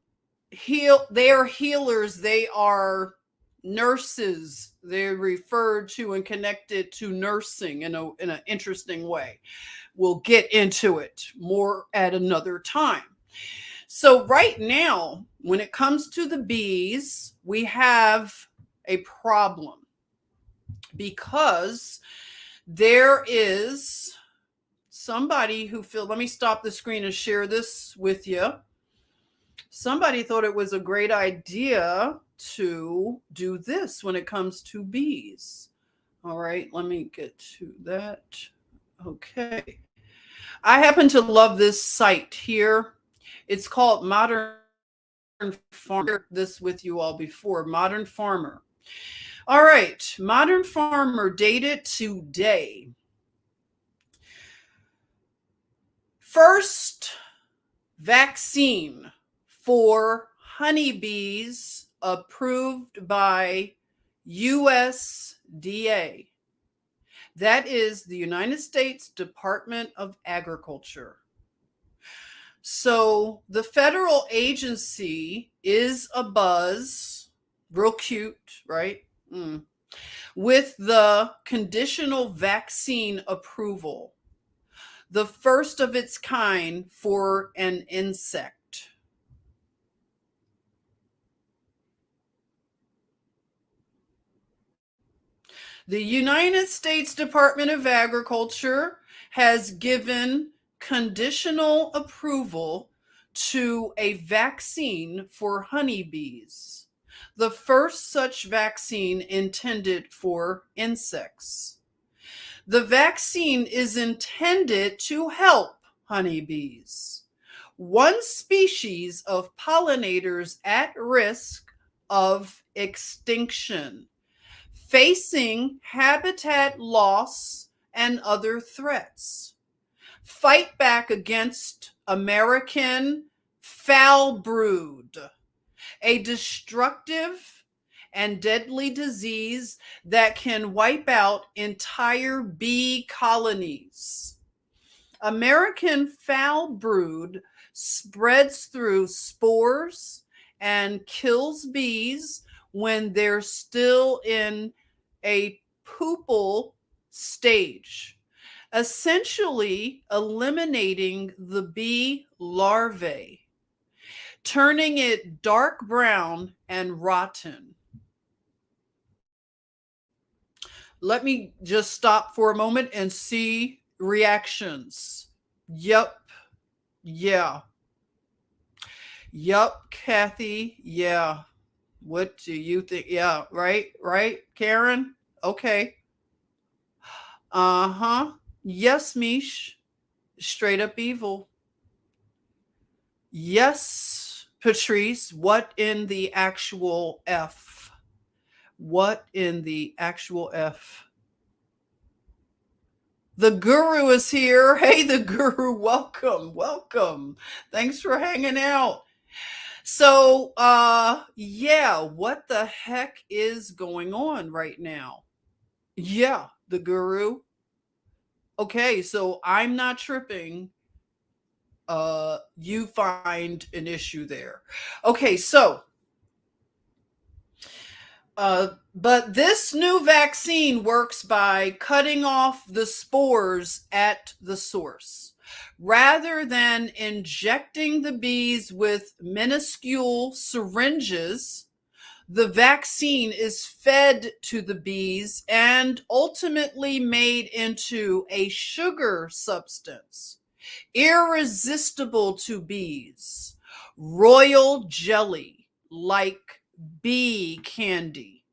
they are healers, they are nurses. They're referred to and connected to nursing in an interesting way. We'll get into it more at another time. So right now, when it comes to the bees, we have a problem because there is somebody who let me stop the screen and share this with you. Somebody thought it was a great idea to do this when it comes to bees. All right, let me get to that. Okay. I happen to love this site here. It's called Modern Farmer. I've shared this with you all before. Modern Farmer. All right, Modern Farmer dated today. First vaccine for honeybees approved by USDA. That is the United States Department of Agriculture. So the federal agency is a buzz, real cute, right? with the conditional vaccine approval, the first of its kind for an insect. The United States Department of Agriculture has given conditional approval to a vaccine for honeybees, the first such vaccine intended for insects. The vaccine is intended to help honeybees, one species of pollinators at risk of extinction, facing habitat loss and other threats. Fight back against American foul brood, a destructive and deadly disease that can wipe out entire bee colonies. American foul brood spreads through spores and kills bees when they're still in a pupal stage, essentially eliminating the bee larvae, turning it dark brown and rotten. Let me just stop for a moment and see reactions. Yep. Yeah. Yep, Kathy. Yeah. What do you think? Yeah, right, right, Karen. Okay. Uh-huh. Yes, Mish. Straight up evil. Yes, Patrice. What in the actual F? What in the actual F? The guru is here. Hey, the guru. Welcome. Welcome. Thanks for hanging out. So, yeah, what the heck is going on right now? Yeah, the guru. Okay, so I'm not tripping. You find an issue there. Okay, so but this new vaccine works by cutting off the spores at the source. Rather than injecting the bees with minuscule syringes, the vaccine is fed to the bees and ultimately made into a sugar substance, irresistible to bees, royal jelly, like bee candy.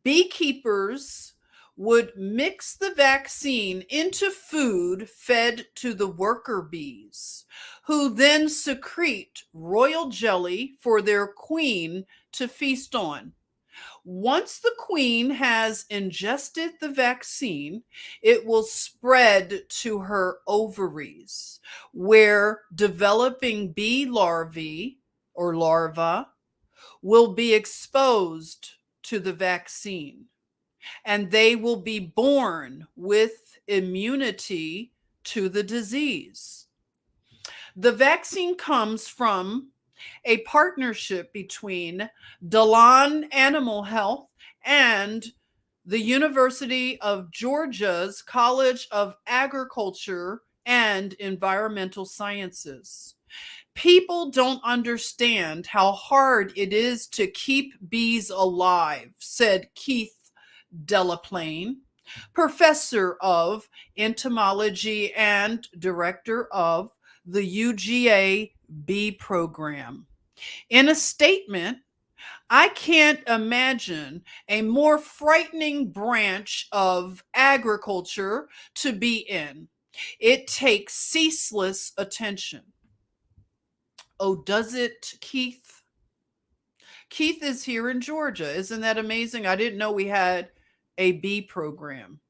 Beekeepers would mix the vaccine into food fed to the worker bees, who then secrete royal jelly for their queen to feast on. Once the queen has ingested the vaccine, it will spread to her ovaries, where developing bee larvae or larva will be exposed to the vaccine, and they will be born with immunity to the disease. The vaccine comes from a partnership between Dalan Animal Health and the University of Georgia's College of Agriculture and Environmental Sciences. People don't understand how hard it is to keep bees alive, said Keith Delaplane, professor of entomology and director of the UGA bee program. In a statement, I can't imagine a more frightening branch of agriculture to be in. It takes ceaseless attention. Oh, does it, Keith? Keith is here in Georgia. Isn't that amazing? I didn't know we had a bee program.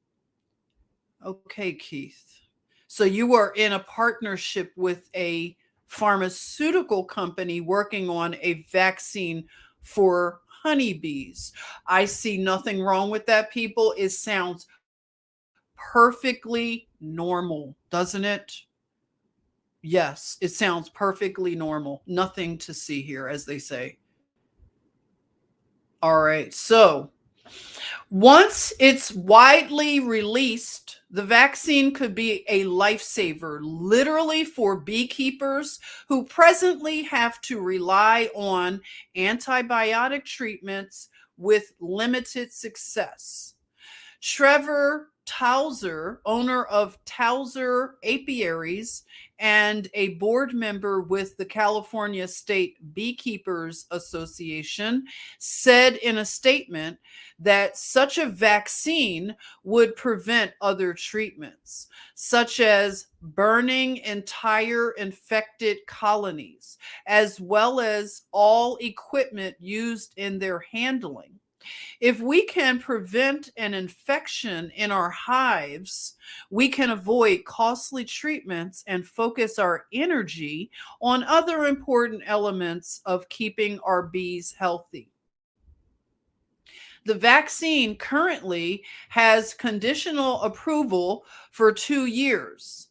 Okay, Keith. So you are in a partnership with a pharmaceutical company working on a vaccine for honeybees. I see nothing wrong with that, people. It sounds perfectly normal, doesn't it? Yes, it sounds perfectly normal. Nothing to see here, as they say. All right. So Once it's widely released, the vaccine could be a lifesaver, literally for beekeepers who presently have to rely on antibiotic treatments with limited success. Trevor Towser, owner of Towser Apiaries and a board member with the California State Beekeepers Association, said in a statement that such a vaccine would prevent other treatments, such as burning entire infected colonies, as well as all equipment used in their handling. If we can prevent an infection in our hives, we can avoid costly treatments and focus our energy on other important elements of keeping our bees healthy. The vaccine currently has conditional approval for 2 years.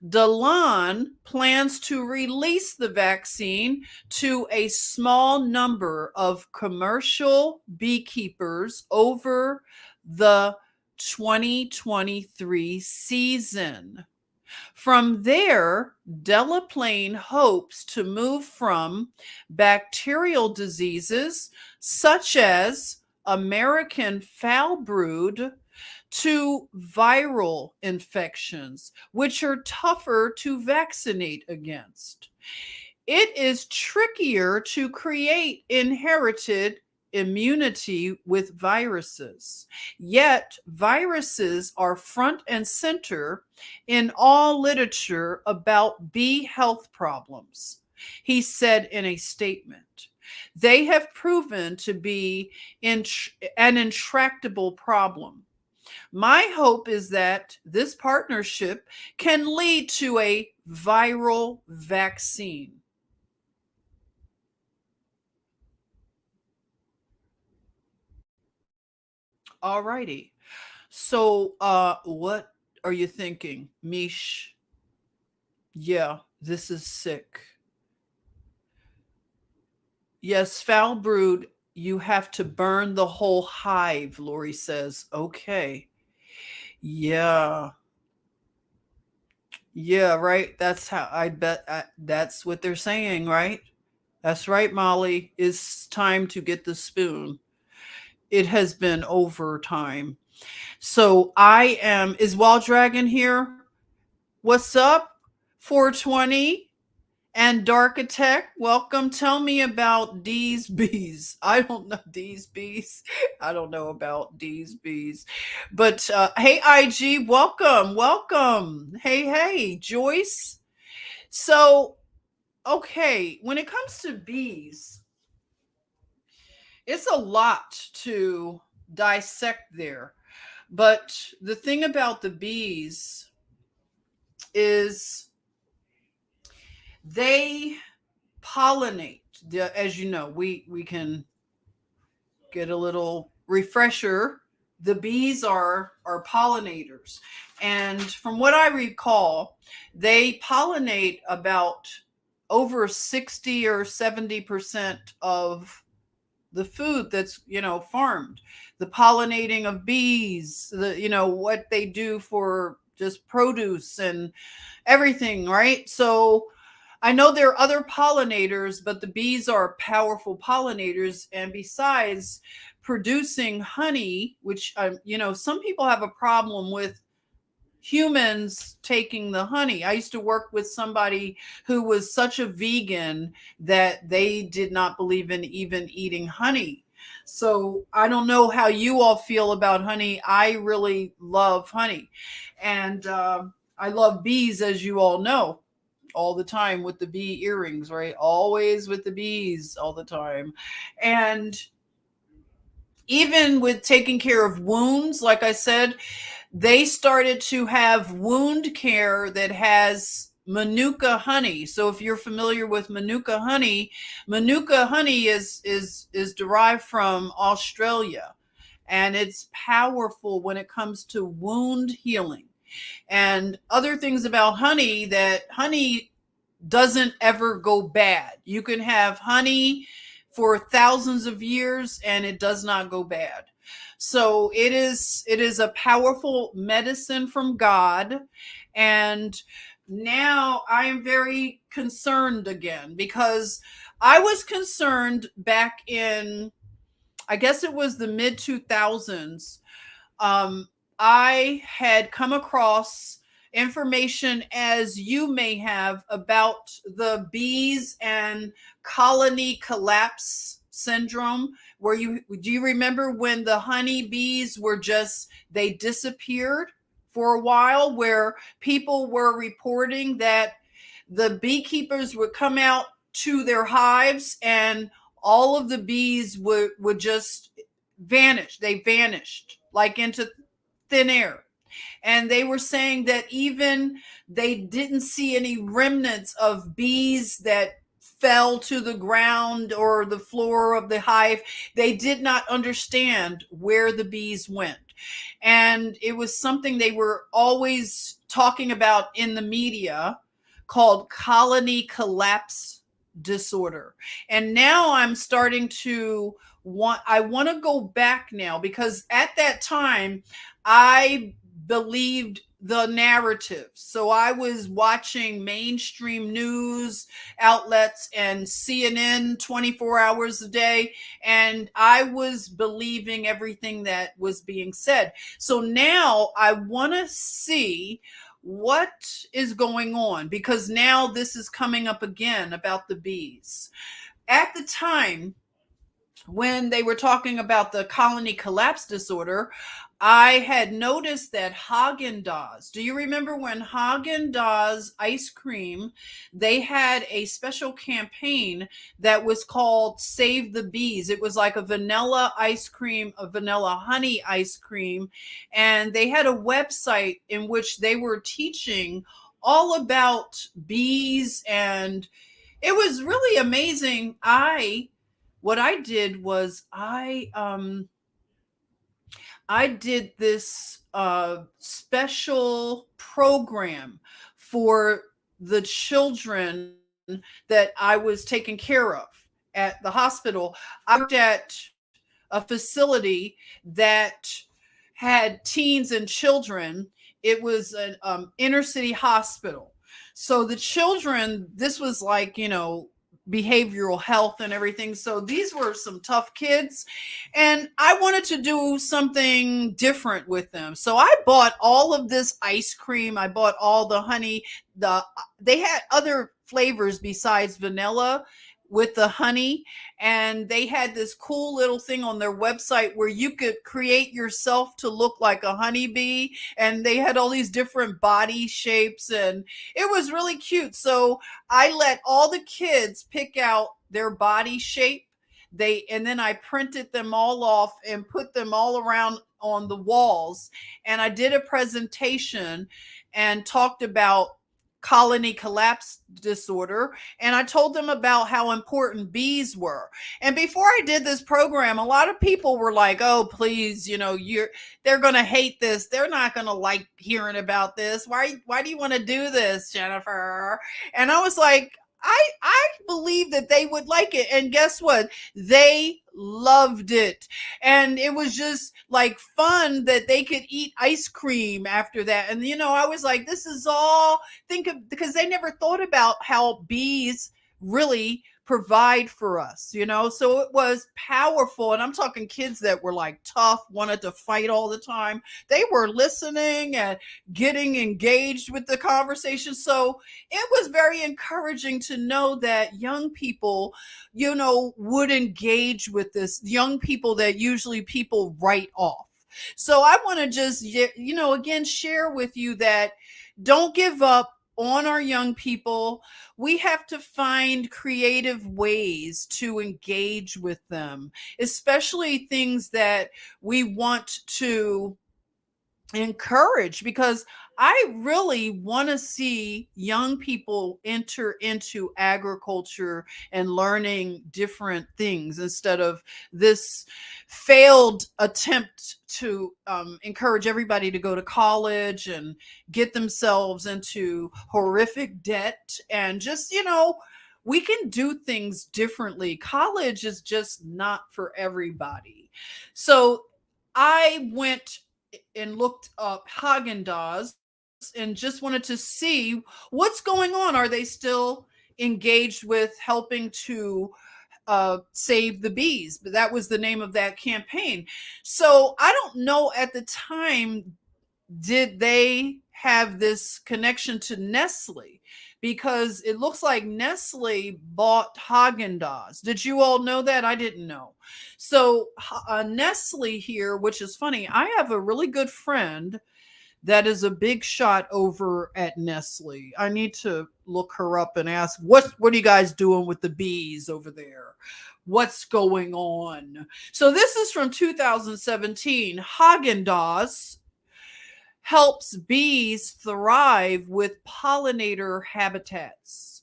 Delan plans to release the vaccine to a small number of commercial beekeepers over the 2023 season. From there, Delaplane hopes to move from bacterial diseases such as American foul brood to viral infections, which are tougher to vaccinate against. It is trickier to create inherited immunity with viruses. Yet, viruses are front and center in all literature about bee health problems, he said in a statement. They have proven to be an intractable problem. My hope is that this partnership can lead to a viral vaccine. All righty. So, what are you thinking, Mish? Yeah, this is sick. Yes, foul brood, you have to burn the whole hive, Lori says. Okay. Yeah. Yeah, right. That's how I bet that's what they're saying, right? That's right, Molly. It's time to get the spoon. It has been overtime. So I am, is Wild Dragon here? What's up? 420 and Darkitect, welcome. Tell me about these bees. I don't know these bees. I don't know about these bees. But hey, IG, welcome, welcome. Hey, Joyce. So, okay, when it comes to bees, it's a lot to dissect there. But the thing about the bees is they pollinate. As you know, we can get a little refresher. The bees are pollinators, and from what I recall, they pollinate about over 60 or 70% of the food that's farmed. The pollinating of bees, the what they do for just produce and everything, right? So I know there are other pollinators, but the bees are powerful pollinators. And besides producing honey, which, some people have a problem with humans taking the honey. I used to work with somebody who was such a vegan that they did not believe in even eating honey. So I don't know how you all feel about honey. I really love honey. And I love bees, as you all know, all the time with the bee earrings, right? Always with the bees all the time. And even with taking care of wounds, like I said, they started to have wound care that has manuka honey. So if you're familiar with manuka honey is derived from Australia, and it's powerful when it comes to wound healing. And other things about honey, that honey doesn't ever go bad. You can have honey for thousands of years and it does not go bad. So it is a powerful medicine from God. And now I am very concerned again because I was concerned back in, I guess it was the mid 2000s. um, I had come across information, as you may have, about the bees and colony collapse syndrome. Where you do you remember when the honey bees were just, they disappeared for a while, where people were reporting that the beekeepers would come out to their hives and all of the bees would just vanish. They vanished like into thin air. And they were saying that even they didn't see any remnants of bees that fell to the ground or the floor of the hive. They did not understand where the bees went. And it was something they were always talking about in the media, called colony collapse disorder. And now I'm starting to I want to go back now, because at that time I believed the narrative. So I was watching mainstream news outlets and CNN 24 hours a day, and I was believing everything that was being said. So now I want to see what is going on, because now this is coming up again about the bees. At the time when they were talking about the colony collapse disorder, I had noticed that Haagen Dazs. Do you remember when Haagen Dazs ice cream? They had a special campaign that was called "Save the Bees." It was like a vanilla ice cream, a vanilla honey ice cream, and they had a website in which they were teaching all about bees, and it was really amazing. I What I did was I did this special program for the children that I was taking care of at the hospital. I worked at a facility that had teens and children. It was an inner city hospital. So the children, this was like, behavioral health and everything. So these were some tough kids, and I wanted to do something different with them. So I bought all of this ice cream. I bought all the honey. They had other flavors besides vanilla with the honey, and they had this cool little thing on their website where you could create yourself to look like a honeybee, and they had all these different body shapes, and it was really cute. So I let all the kids pick out their body shape. And then I printed them all off and put them all around on the walls, and I did a presentation and talked about colony collapse disorder, and I told them about how important bees were. And before I did this program, a lot of people were like, "Oh, please, they're going to hate this. They're not going to like hearing about this. Why do you want to do this, Jennifer?" And I was like, I believe that they would like it. And guess what? They loved it. And it was just like fun that they could eat ice cream after that. And I was like, this is all, because they never thought about how bees really provide for us. So it was powerful. And I'm talking kids that were like tough, wanted to fight all the time. They were listening and getting engaged with the conversation. So it was very encouraging to know that young people, would engage with this. Young people that usually people write off. So I want to just, again, share with you that don't give up on our young people. We have to find creative ways to engage with them, especially things that we want to encourage, because I really want to see young people enter into agriculture and learning different things, instead of this failed attempt to encourage everybody to go to college and get themselves into horrific debt. And just, we can do things differently. College is just not for everybody. So I went and looked up Haagen Dazs and just wanted to see what's going on. Are they still engaged with helping to save the bees? But that was the name of that campaign. So I don't know at the time, did they have this connection to Nestle? Because it looks like Nestle bought Haagen Dazs. Did you all know that? I didn't know. So Nestle here, which is funny, I have a really good friend that is a big shot over at Nestle. I need to look her up and ask, what are you guys doing with the bees over there? What's going on? So this is from 2017. Haagen Dazs helps bees thrive with pollinator habitats.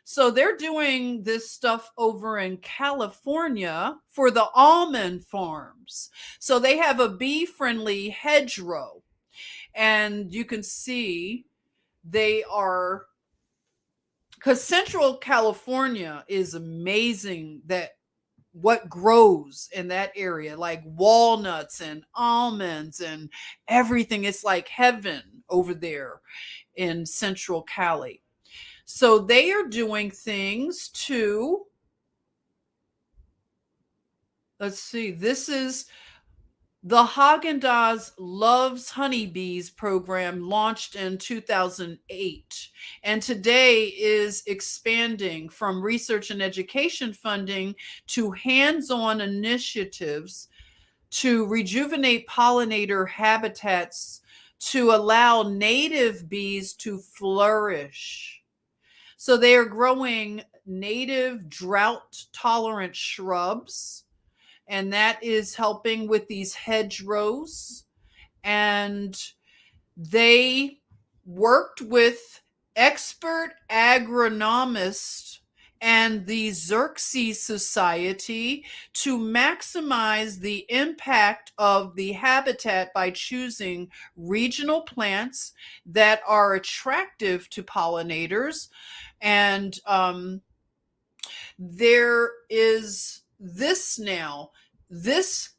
So they're doing this stuff over in California for the almond farms. So they have a bee friendly hedgerow. And you can see they are, because Central California is amazing, that what grows in that area, like walnuts and almonds and everything. It's like heaven over there in Central Cali. So they are doing things to, let's see, this is the Haagen-Dazs Loves Honeybees program, launched in 2008, and today is expanding from research and education funding to hands-on initiatives to rejuvenate pollinator habitats to allow native bees to flourish. So they are growing native drought-tolerant shrubs, and that is helping with these hedgerows. And they worked with expert agronomists and the Xerxes Society to maximize the impact of the habitat by choosing regional plants that are attractive to pollinators. And there is this now, this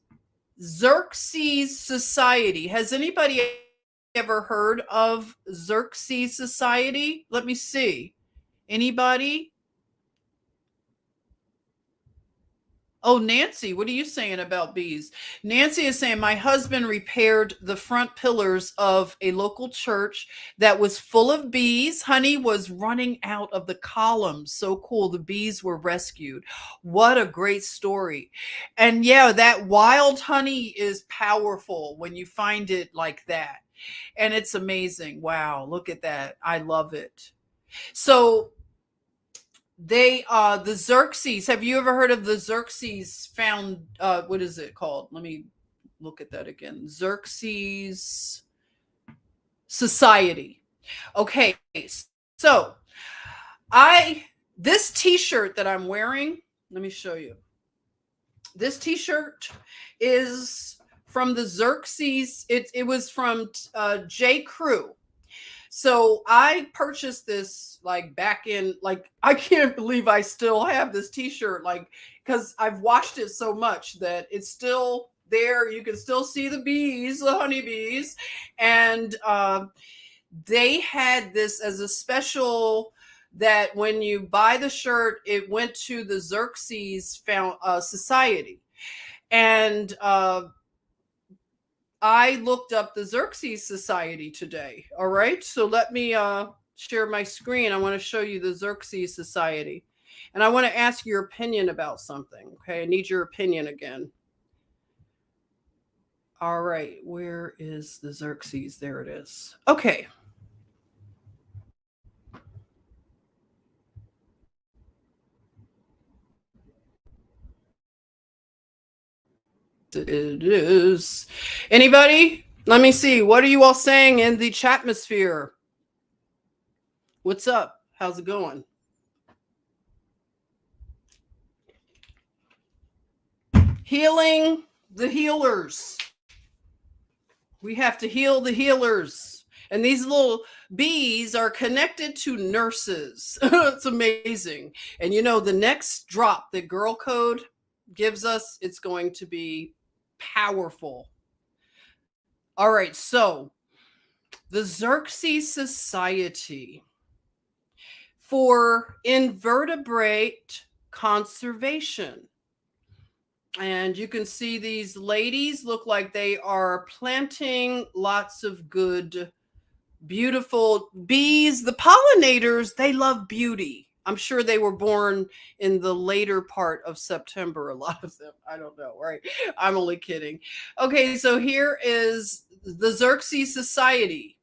Xerxes Society. Has anybody ever heard of Xerxes Society? Let me see. Anybody? Oh, Nancy, what are you saying about bees? Nancy is saying, my husband repaired the front pillars of a local church that was full of bees. Honey was running out of the columns. So cool. The bees were rescued. What a great story. And yeah, that wild honey is powerful when you find it like that. And it's amazing. Wow, look at that. I love it. So they the Xerxes, have you ever heard of the Xerxes found, what is it called? Let me look at that again. Xerxes Society. Okay, so I this t-shirt that I'm wearing, let me show you. This t-shirt is from the Xerxes. It was from J. Crew. So I purchased this like back in, like, I can't believe I still have this t-shirt, like, because I've washed it so much that it's still there. You can still see the bees, the honeybees. And they had this as a special, that when you buy the shirt, it went to the Xerxes Society. And I looked up the Xerxes Society today. All right. So let me share my screen. I want to show you the Xerxes Society. And I want to ask your opinion about something. Okay. I need your opinion again. All right. Where is the Xerxes? There it is. Okay. It is. Anybody? Let me see. What are you all saying in the chatmosphere? What's up? How's it going? Healing the healers. We have to heal the healers. And these little bees are connected to nurses. It's amazing. And you know, the next drop that Girl Code gives us, it's going to be powerful. All right, so the Xerxes Society for Invertebrate Conservation. And you can see these ladies look like they are planting lots of good, beautiful bees. The pollinators, they love beauty. I'm sure they were born in the later part of September, a lot of them. I don't know, right? I'm only kidding. Okay, so here is the Xerxes Society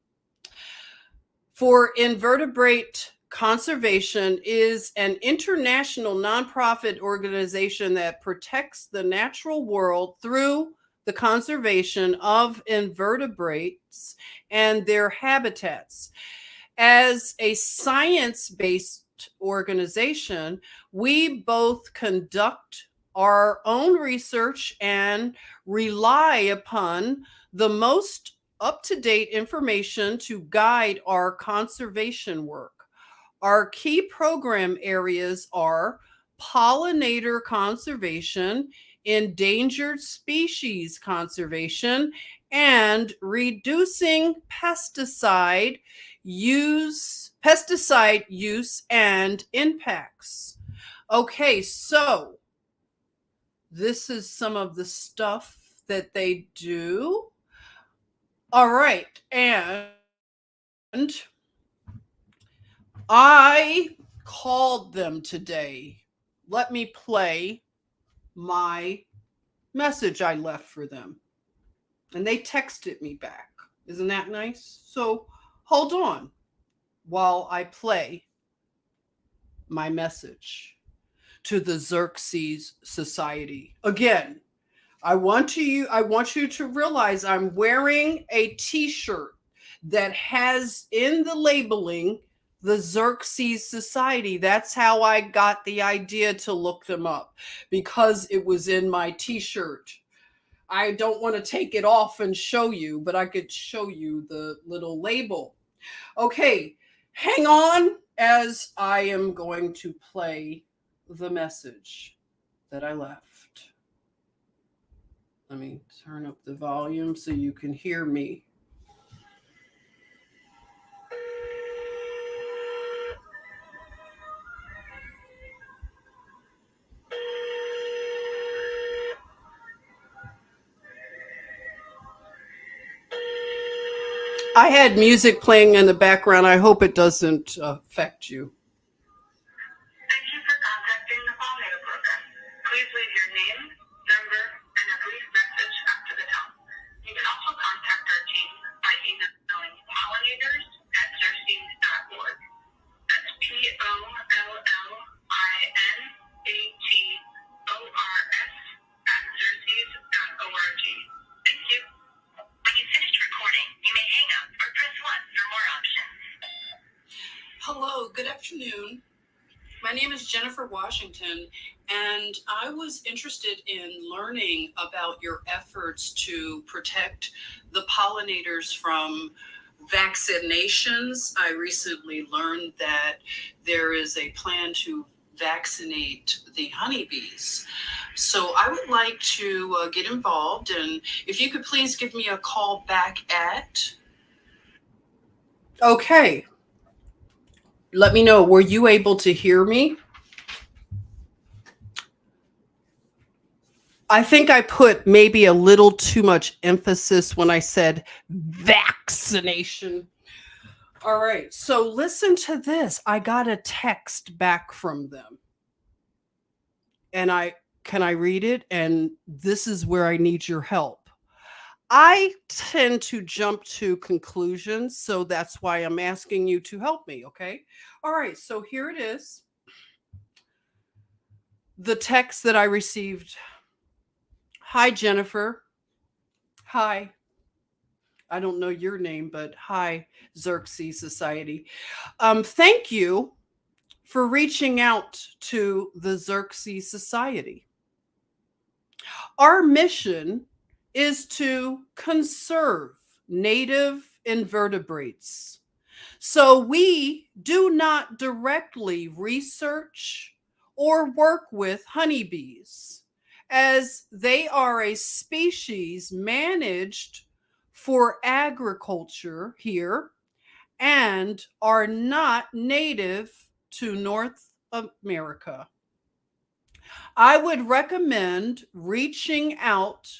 for Invertebrate Conservation is an international nonprofit organization that protects the natural world through the conservation of invertebrates and their habitats. As a science based organization, we both conduct our own research and rely upon the most up to date information to guide our conservation work. Our key program areas are pollinator conservation, endangered species conservation, and reducing pesticide use and impacts. Okay, so this is some of the stuff that they do. All right, and I called them today. Let me play my message I left for them. And they texted me back. Isn't that nice? So hold on while I play my message to the Xerxes Society. Again, I want you to realize I'm wearing a t-shirt that has in the labeling the Xerxes Society. That's how I got the idea to look them up, because it was in my t-shirt. I don't want to take it off and show you, but I could show you the little label. Okay, hang on as I am going to play the message that I left. Let me turn up the volume so you can hear me. I had music playing in the background. I hope it doesn't affect you. Thank you for contacting the pollinator program. Please leave your name, number, and a brief message after the tone. You can also contact our team by emailing pollinators@xerxes.org. That's pollinators@xerxes.org. Thank you. When you finish recording, you may hang up or press 1 for more options. Hello, good afternoon. My name is Jennifer Washington, and I was interested in learning about your efforts to protect the pollinators from vaccinations. I recently learned that there is a plan to vaccinate the honeybees. So I would like to get involved, and if you could please give me a call back at. Okay. Let me know, were you able to hear me? I think I put maybe a little too much emphasis when I said vaccination. All right, so listen to this. I got a text back from them. And can I read it? And this is where I need your help. I tend to jump to conclusions, so that's why I'm asking you to help me, okay? All right, so here it is. The text that I received. Hi, Jennifer. Hi. I don't know your name, but hi, Xerxes Society. Thank you for reaching out to the Xerxes Society. Our mission is to conserve native invertebrates. So we do not directly research or work with honeybees, as they are a species managed for agriculture here and are not native to North America. I would recommend reaching out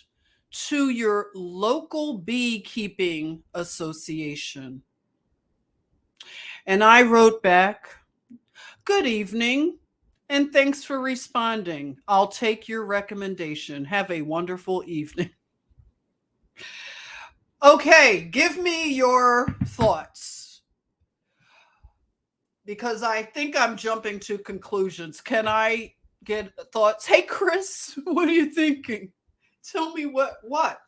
to your local beekeeping association. And I wrote back, "Good evening, and thanks for responding. I'll take your recommendation. Have a wonderful evening." Okay, give me your thoughts because I think I'm jumping to conclusions. Can I get thoughts? Hey, Chris, what are you thinking? Tell me what what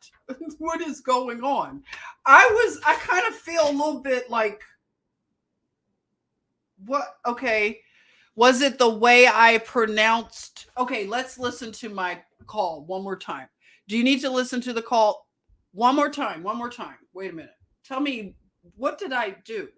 is going on. I kind of feel a little bit like, what? Okay, was it the way I pronounced? Okay, let's listen to my call one more time. Do you need to listen to the call one more time? One more time. Wait a minute. Tell me, what did I do?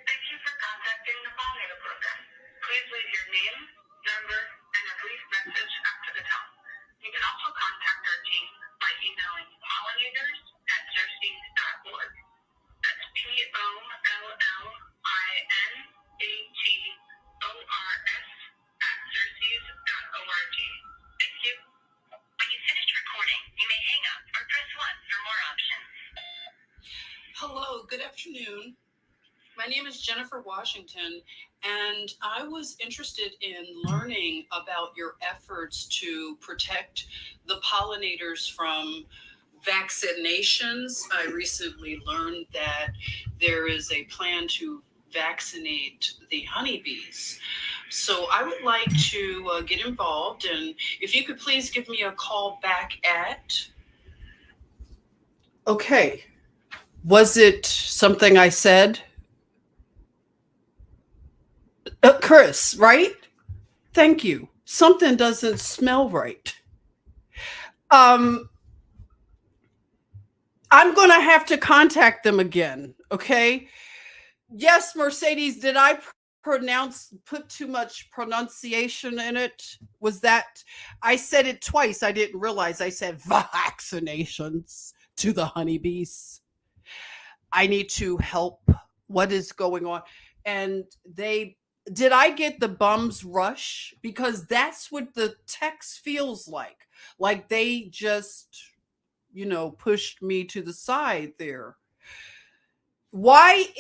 Thank you for contacting the pollinator program. Please leave your name, number, and a brief message after the tone. You can also contact our team by emailing pollinators@xerxes.org. That's pollinators@xerxes.org. Thank you. When you finish recording, you may hang up or press 1 for more options. Hello, good afternoon. My name is Jennifer Washington, and I was interested in learning about your efforts to protect the pollinators from vaccinations. I recently learned that there is a plan to vaccinate the honeybees. So I would like to get involved, and if you could please give me a call back at. Okay, was it something I said? Chris, right? Thank you. Something doesn't smell right. Um, I'm going to have to contact them again. Okay. Yes, Mercedes, did I put too much pronunciation in it? Was that, I said it twice. I didn't realize I said vaccinations to the honeybees. I need to help. What is going on? And did I get the bum's rush? Because that's what the text feels like. Like they just, pushed me to the side there. Why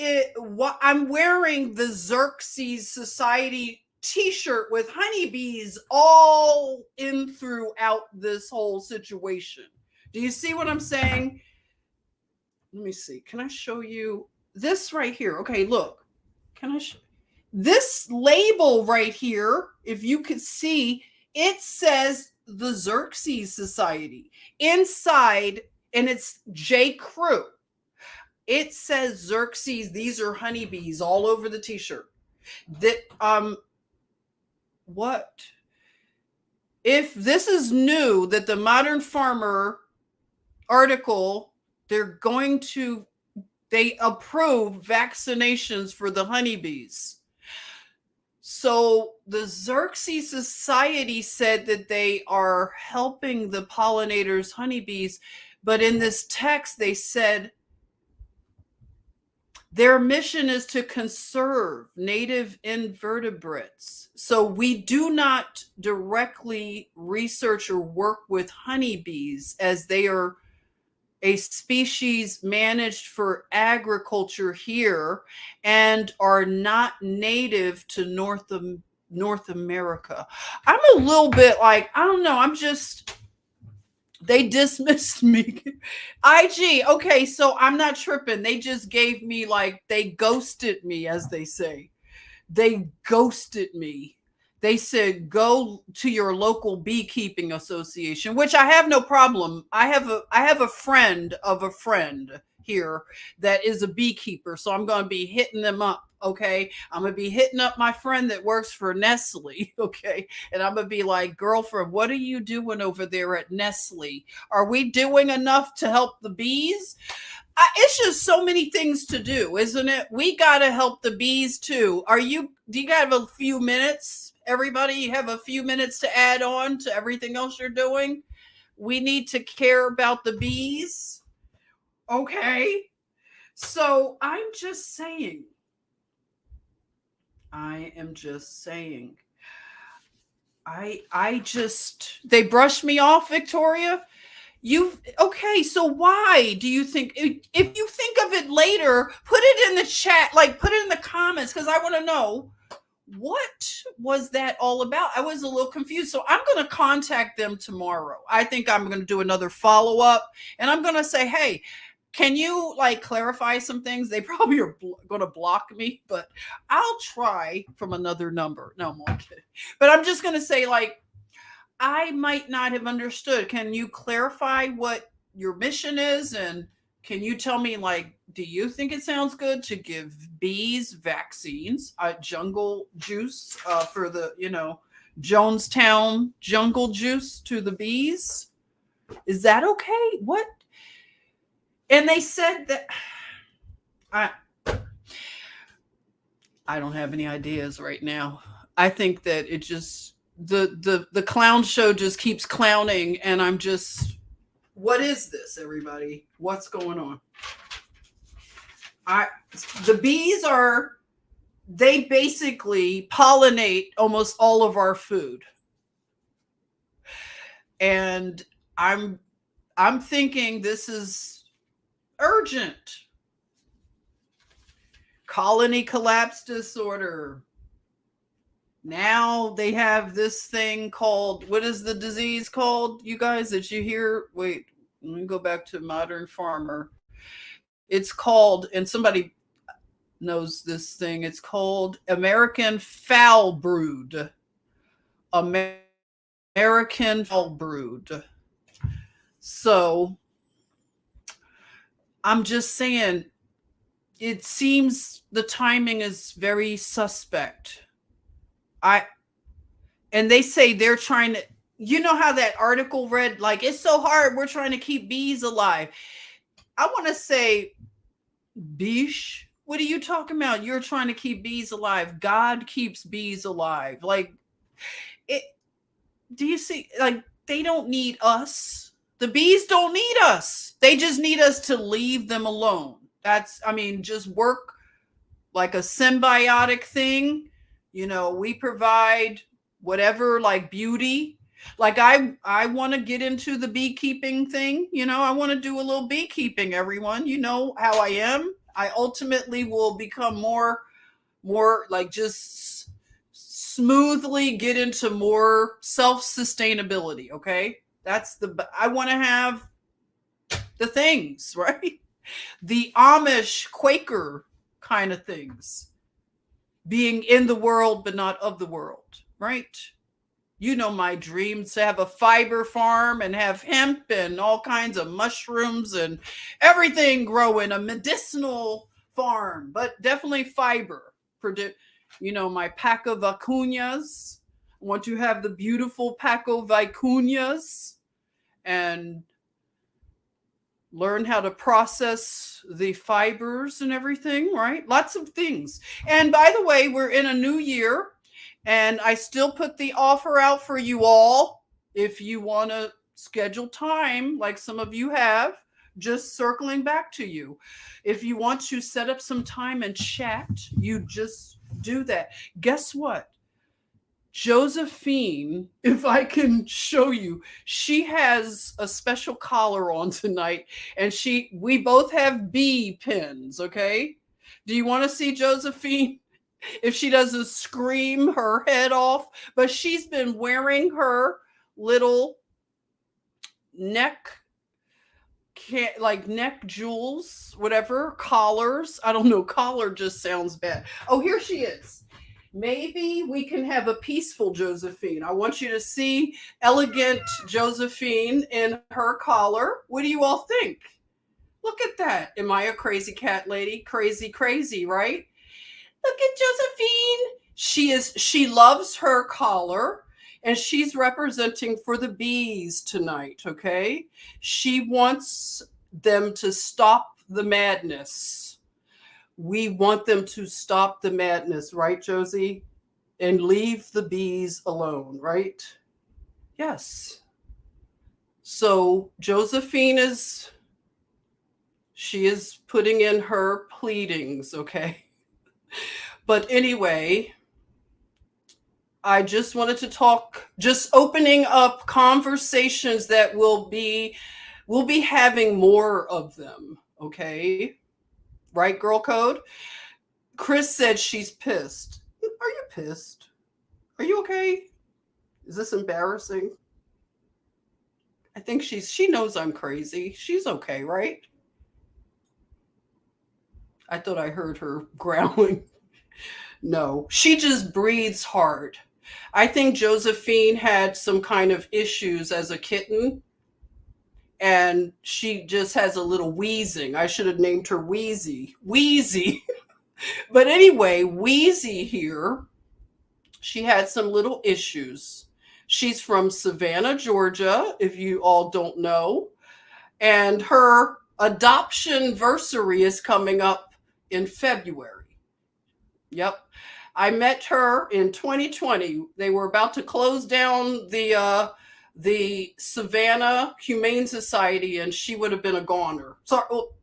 I'm wearing the Xerxes Society t-shirt with honeybees all in throughout this whole situation. Do you see what I'm saying? Let me see. Can I show you this right here? Okay, look. Can I this label right here, if you could see, it says the Xerxes Society inside, and it's J. Crew. It says Xerxes. These are honeybees all over the t-shirt. That what? If this is new, that the Modern Farmer article, they approve vaccinations for the honeybees. So the Xerxes Society said that they are helping the pollinators, honeybees, but in this text they said their mission is to conserve native invertebrates. So we do not directly research or work with honeybees, as they are a species managed for agriculture here and are not native to North America. I'm a little bit like, I don't know, they dismissed me. IG, okay, so I'm not tripping. They just gave me, like, they ghosted me, as they say. They ghosted me. They said, go to your local beekeeping association, which I have no problem. I have a friend of a friend here that is a beekeeper. So I'm going to be hitting them up. Okay. I'm going to be hitting up my friend that works for Nestle. Okay. And I'm going to be like, girlfriend, what are you doing over there at Nestle? Are we doing enough to help the bees? It's just so many things to do, isn't it? We got to help the bees too. Do you have a few minutes? Everybody have a few minutes to add on to everything else you're doing? We need to care about the bees. Okay. So I'm just saying, I am just saying, they brushed me off, Victoria. Okay, so why do you think, if you think of it later, put it in the chat, like put it in the comments, because I want to know what was that all about. I was a little confused. So I'm going to contact them tomorrow. I think I'm going to do another follow-up, and I'm going to say, hey, can you like clarify some things? They probably are going to block me, but I'll try from another number. No, I'm kidding. But I'm just going to say, like, I might not have understood. Can you clarify what your mission is? And can you tell me, like, do you think it sounds good to give bees vaccines, jungle juice for the, Jonestown jungle juice to the bees? Is that okay? What? And they said that I don't have any ideas right now. I think that it just the clown show just keeps clowning, and I'm just, what is this, everybody? What's going on? The bees they basically pollinate almost all of our food. And I'm thinking this is urgent. Colony collapse disorder. Now they have this thing called, what is the disease called, you guys, that you hear? Wait, let me go back to Modern Farmer. It's called, and somebody knows this thing, it's called American foul brood. American foul brood. So I'm just saying, it seems the timing is very suspect. And they say they're trying to, you know how that article read, like, it's so hard, we're trying to keep bees alive. I want to say, Bish, what are you talking about? You're trying to keep bees alive. God keeps bees alive. Like, it, do you see, like, they don't need us. The bees don't need us. They just need us to leave them alone. Just work like a symbiotic thing. We provide whatever, like beauty. Like I want to get into the beekeeping thing. I want to do a little beekeeping, everyone. You know how I am. I ultimately will become more like, just smoothly get into more self-sustainability. Okay. I want to have the things, right? The Amish Quaker kind of things. Being in the world, but not of the world, right? My dreams, to have a fiber farm and have hemp and all kinds of mushrooms and everything growing, a medicinal farm, but definitely fiber. My Paco vicuñas. I want to have the beautiful Paco vicuñas and learn how to process the fibers and everything, right? Lots of things. And by the way, we're in a new year, and I still put the offer out for you all. If you want to schedule time, like some of you have, just circling back to you. If you want to set up some time and chat, you just do that. Guess what? Josephine, if I can show you, she has a special collar on tonight, and we both have bee pins. Okay. Do you want to see Josephine? If she doesn't scream her head off, but she's been wearing her little neck jewels, whatever, collars. I don't know. Collar just sounds bad. Oh, here she is. Maybe we can have a peaceful Josephine. I want you to see elegant Josephine in her collar. What do you all think? Look at that. Am I a crazy cat lady? Crazy, crazy, right? Look at Josephine. She loves her collar and she's representing for the bees tonight, okay? She wants them to stop the madness. We want them to stop the madness, right, Josie? And leave the bees alone, right? Yes. So Josephine is she is putting in her pleadings, okay? But anyway, I just wanted to talk, just opening up conversations that we'll be having more of them, okay? Right, girl code? Chris said she's pissed. Are you pissed? Are you okay? Is this embarrassing? I think she knows I'm crazy. She's okay, right? I thought I heard her growling. No, she just breathes hard. I think Josephine had some kind of issues as a kitten and she just has a little wheezing. I should have named her Wheezy. Wheezy. But anyway, Wheezy here, she had some little issues. She's from Savannah, Georgia, if you all don't know. And her adoption versary is coming up in February. Yep. I met her in 2020. They were about to close down the Savannah Humane Society, and she would have been a goner. Sorry, oh,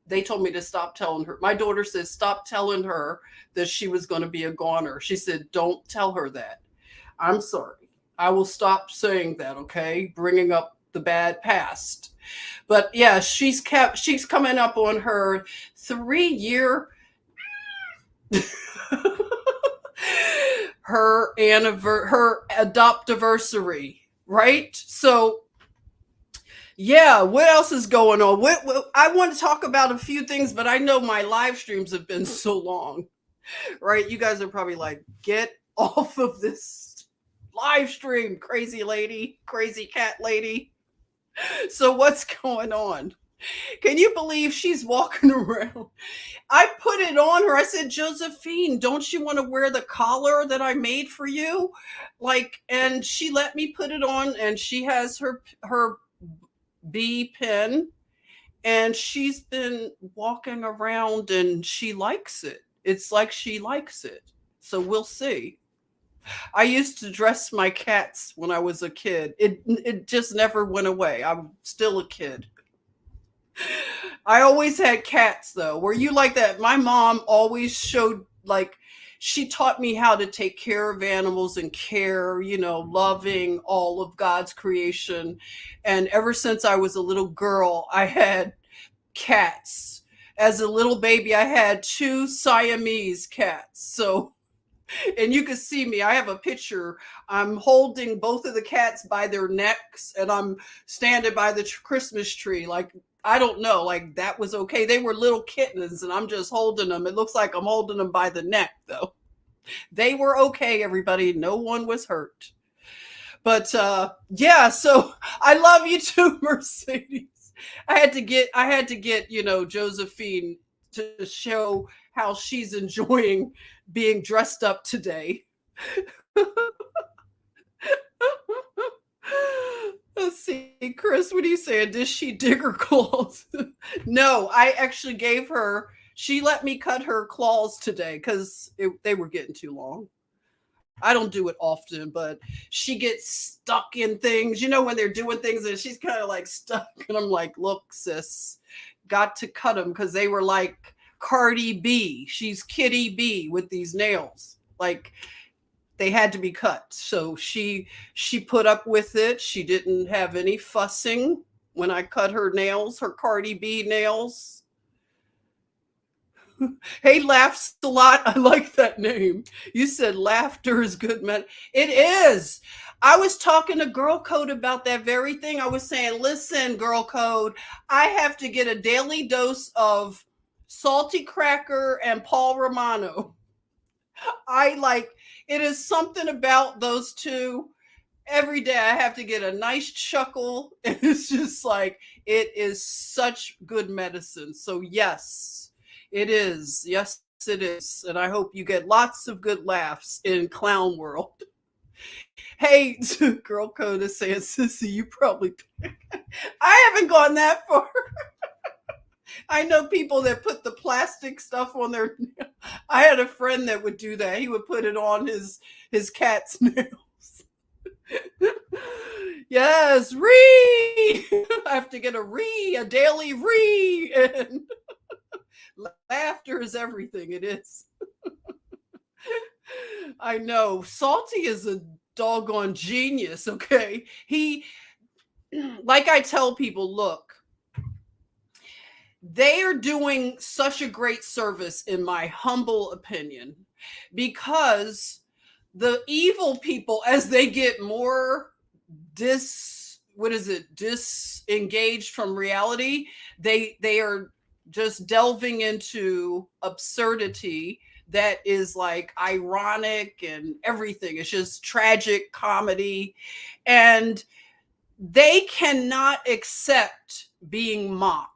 they told me to stop telling her. My daughter says stop telling her that she was going to be a goner. She said, "Don't tell her that." I'm sorry. I will stop saying that. Okay, bringing up the bad past. But yeah, she's coming up on her 3 year her adoptiversary, right? So yeah, what else is going on? I want to talk about a few things, but I know my live streams have been so long, right? You guys are probably like, get off of this live stream, crazy lady, crazy cat lady. So what's going on? Can you believe she's walking around? I put it on her. I said, Josephine, don't you want to wear the collar that I made for you? Like, and she let me put it on, and she has her bee pin, and she's been walking around, and she likes it. It's like she likes it. So we'll see. I used to dress my cats when I was a kid. It just never went away. I'm still a kid. I always had cats though. Were you like that? My mom always showed like she taught me how to take care of animals and care, loving all of God's creation. And ever since I was a little girl, I had cats. As a little baby, I had two Siamese cats. So, and you can see me. I have a picture. I'm holding both of the cats by their necks and I'm standing by the Christmas tree. Like, I don't know, like that was okay. They were little kittens and I'm just holding them. It looks like I'm holding them by the neck though. They were okay, everybody. No one was hurt. But yeah, so I love you too, Mercedes. I had to get, Josephine to show how she's enjoying being dressed up today. Let's see, Chris, what are you saying? Did she dig her claws? No, I actually gave her, she let me cut her claws today because they were getting too long. I don't do it often, but she gets stuck in things, when they're doing things and she's kind of like stuck. And I'm like, look, sis, got to cut them because they were like Cardi B. She's Kitty B with these nails. Like, they had to be cut. So she put up with it. She didn't have any fussing when I cut her nails, her Cardi B nails. Hey, laughs a lot. I like that name. You said laughter is good, man. It is. I was talking to Girl Code about that very thing. I was saying, listen, Girl Code, I have to get a daily dose of salty cracker and Paul Romano. I like it is something about those two. Every day I have to get a nice chuckle. And it's just like, it is such good medicine. So, yes, it is. Yes, it is. And I hope you get lots of good laughs in Clown World. Hey, Girl Code is saying, Sissy, you probably. I haven't gone that far. I know people that put the plastic stuff on their. I had a friend that would do that. He would put it on his cat's nails. Yes, re. I have to get a daily re, and laughter is everything. It is. I know. Salty is a doggone genius. Okay, he, like I tell people, look, they are doing such a great service, in my humble opinion, because the evil people, as they get more disengaged from reality, they are just delving into absurdity that is like ironic and everything. It's just tragic comedy, and they cannot accept being mocked,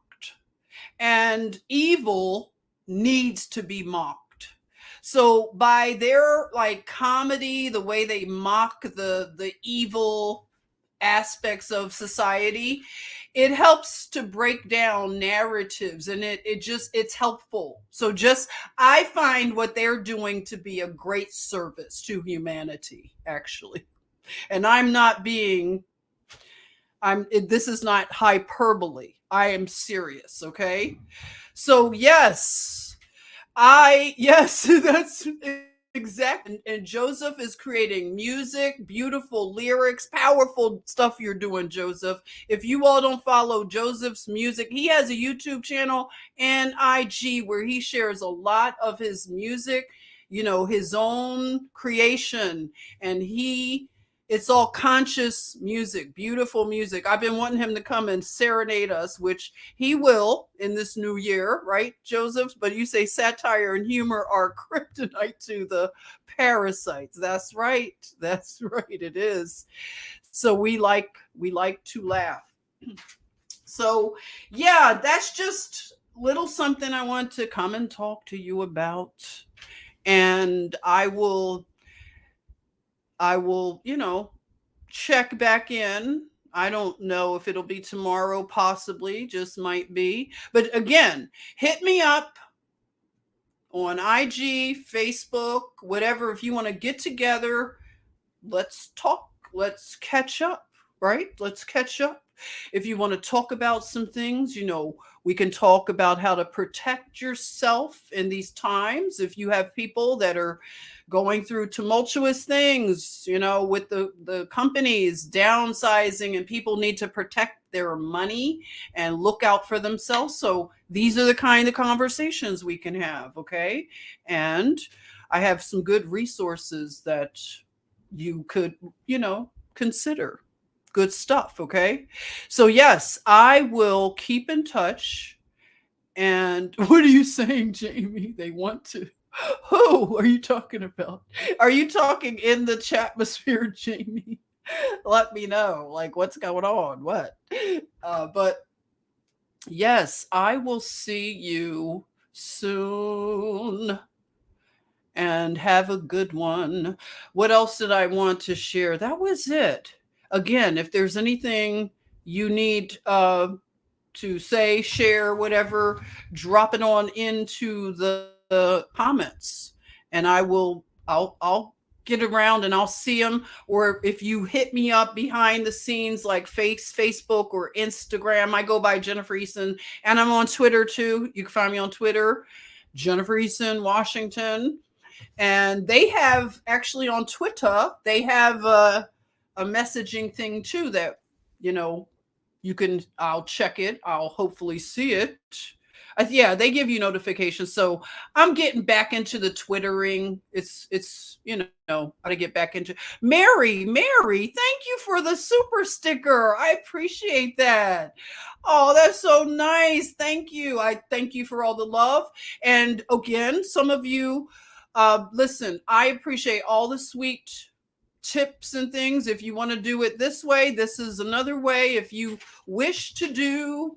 and evil needs to be mocked. So by their like comedy, the way they mock the evil aspects of society, it helps to break down narratives, and it's helpful. So just, I find what they're doing to be a great service to humanity, actually. And I'm not being, this is not hyperbole. I am serious, okay? So yes, yes, that's exact. And Joseph is creating music, beautiful lyrics, powerful stuff you're doing, Joseph. If you all don't follow Joseph's music, he has a YouTube channel and IG where he shares a lot of his music, his own creation. And it's all conscious music, beautiful music. I've been wanting him to come and serenade us, which he will in this new year, right, Joseph? But you say satire and humor are kryptonite to the parasites. That's right. That's right. It is. So we like to laugh. So yeah, that's just little something I want to come and talk to you about. And I will, check back in. I don't know if it'll be tomorrow, possibly, just might be. But again, hit me up on IG, Facebook, whatever. If you want to get together, let's talk. Let's catch up, right? Let's catch up. If you want to talk about some things, we can talk about how to protect yourself in these times. If you have people that are going through tumultuous things, with the companies downsizing, and people need to protect their money and look out for themselves. So these are the kind of conversations we can have, okay? And I have some good resources that you could, consider. Good stuff, okay? So yes, I will keep in touch. And what are you saying, Jamie? They want to. Who are you talking about? Are you talking in the chatmosphere, Jamie? Let me know, like, what's going on? What? But yes, I will see you soon, and have a good one. What else did I want to share? That was it. Again, if there's anything you need to say, share, whatever, drop it on into the comments, and I'll get around and I'll see them. Or if you hit me up behind the scenes, like Facebook or Instagram, I go by Jennifer Easton, and I'm on Twitter too. You can find me on Twitter, Jennifer Easton, Washington. And they have, actually, on Twitter, they have a messaging thing too that, you can, I'll check it. I'll hopefully see it. Yeah, they give you notifications. So I'm getting back into the Twittering. It's how to get back into. Mary, thank you for the super sticker. I appreciate that. Oh, that's so nice. Thank you. I thank you for all the love. And again, some of you, listen, I appreciate all the sweet tips and things. If you want to do it this way, this is another way. If you wish to do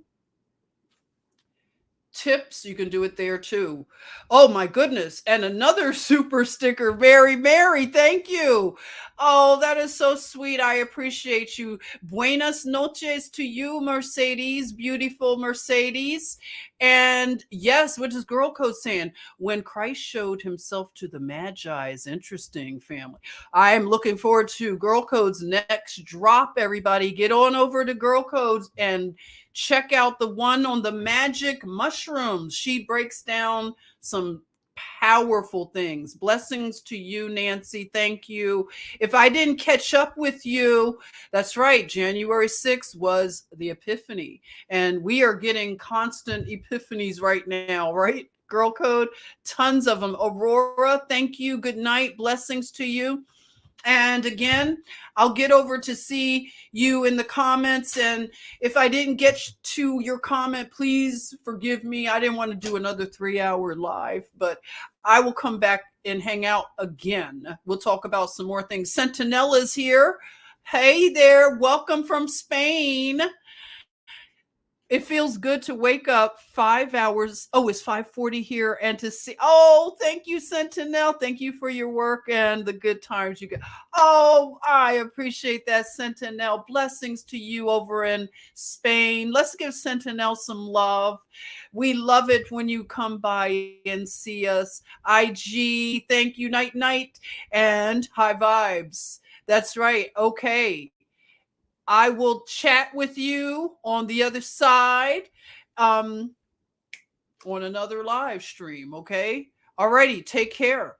tips, you can do it there too. Oh my goodness. And another super sticker, Mary, thank you. Oh, that is so sweet. I appreciate you. Buenas noches to you, Mercedes, beautiful Mercedes. And yes, what is Girl Code saying? When Christ showed himself to the Magi is interesting, family. I am looking forward to Girl Code's next drop. Everybody get on over to Girl Codes and check out the one on the magic mushrooms. She breaks down some powerful things. Blessings to you, Nancy. Thank you. If I didn't catch up with you, that's right. January 6th was the Epiphany, and we are getting constant epiphanies right now, right? Girl Code, tons of them. Aurora, thank you. Good night. Blessings to you. And again, I'll get over to see you in the comments. And if I didn't get to your comment, please forgive me. I didn't want to do another 3-hour live, but I will come back and hang out again. We'll talk about some more things. Sentinella's here. Hey there. Welcome from Spain. It feels good to wake up 5 hours. Oh, it's 5:40 here, and to see. Oh, thank you, Sentinel. Thank you for your work and the good times you get. Oh, I appreciate that, Sentinel. Blessings to you over in Spain. Let's give Sentinel some love. We love it when you come by and see us. IG, thank you, night, and high vibes. That's right. Okay. I will chat with you on the other side on another live stream. Okay. Alrighty. Take care.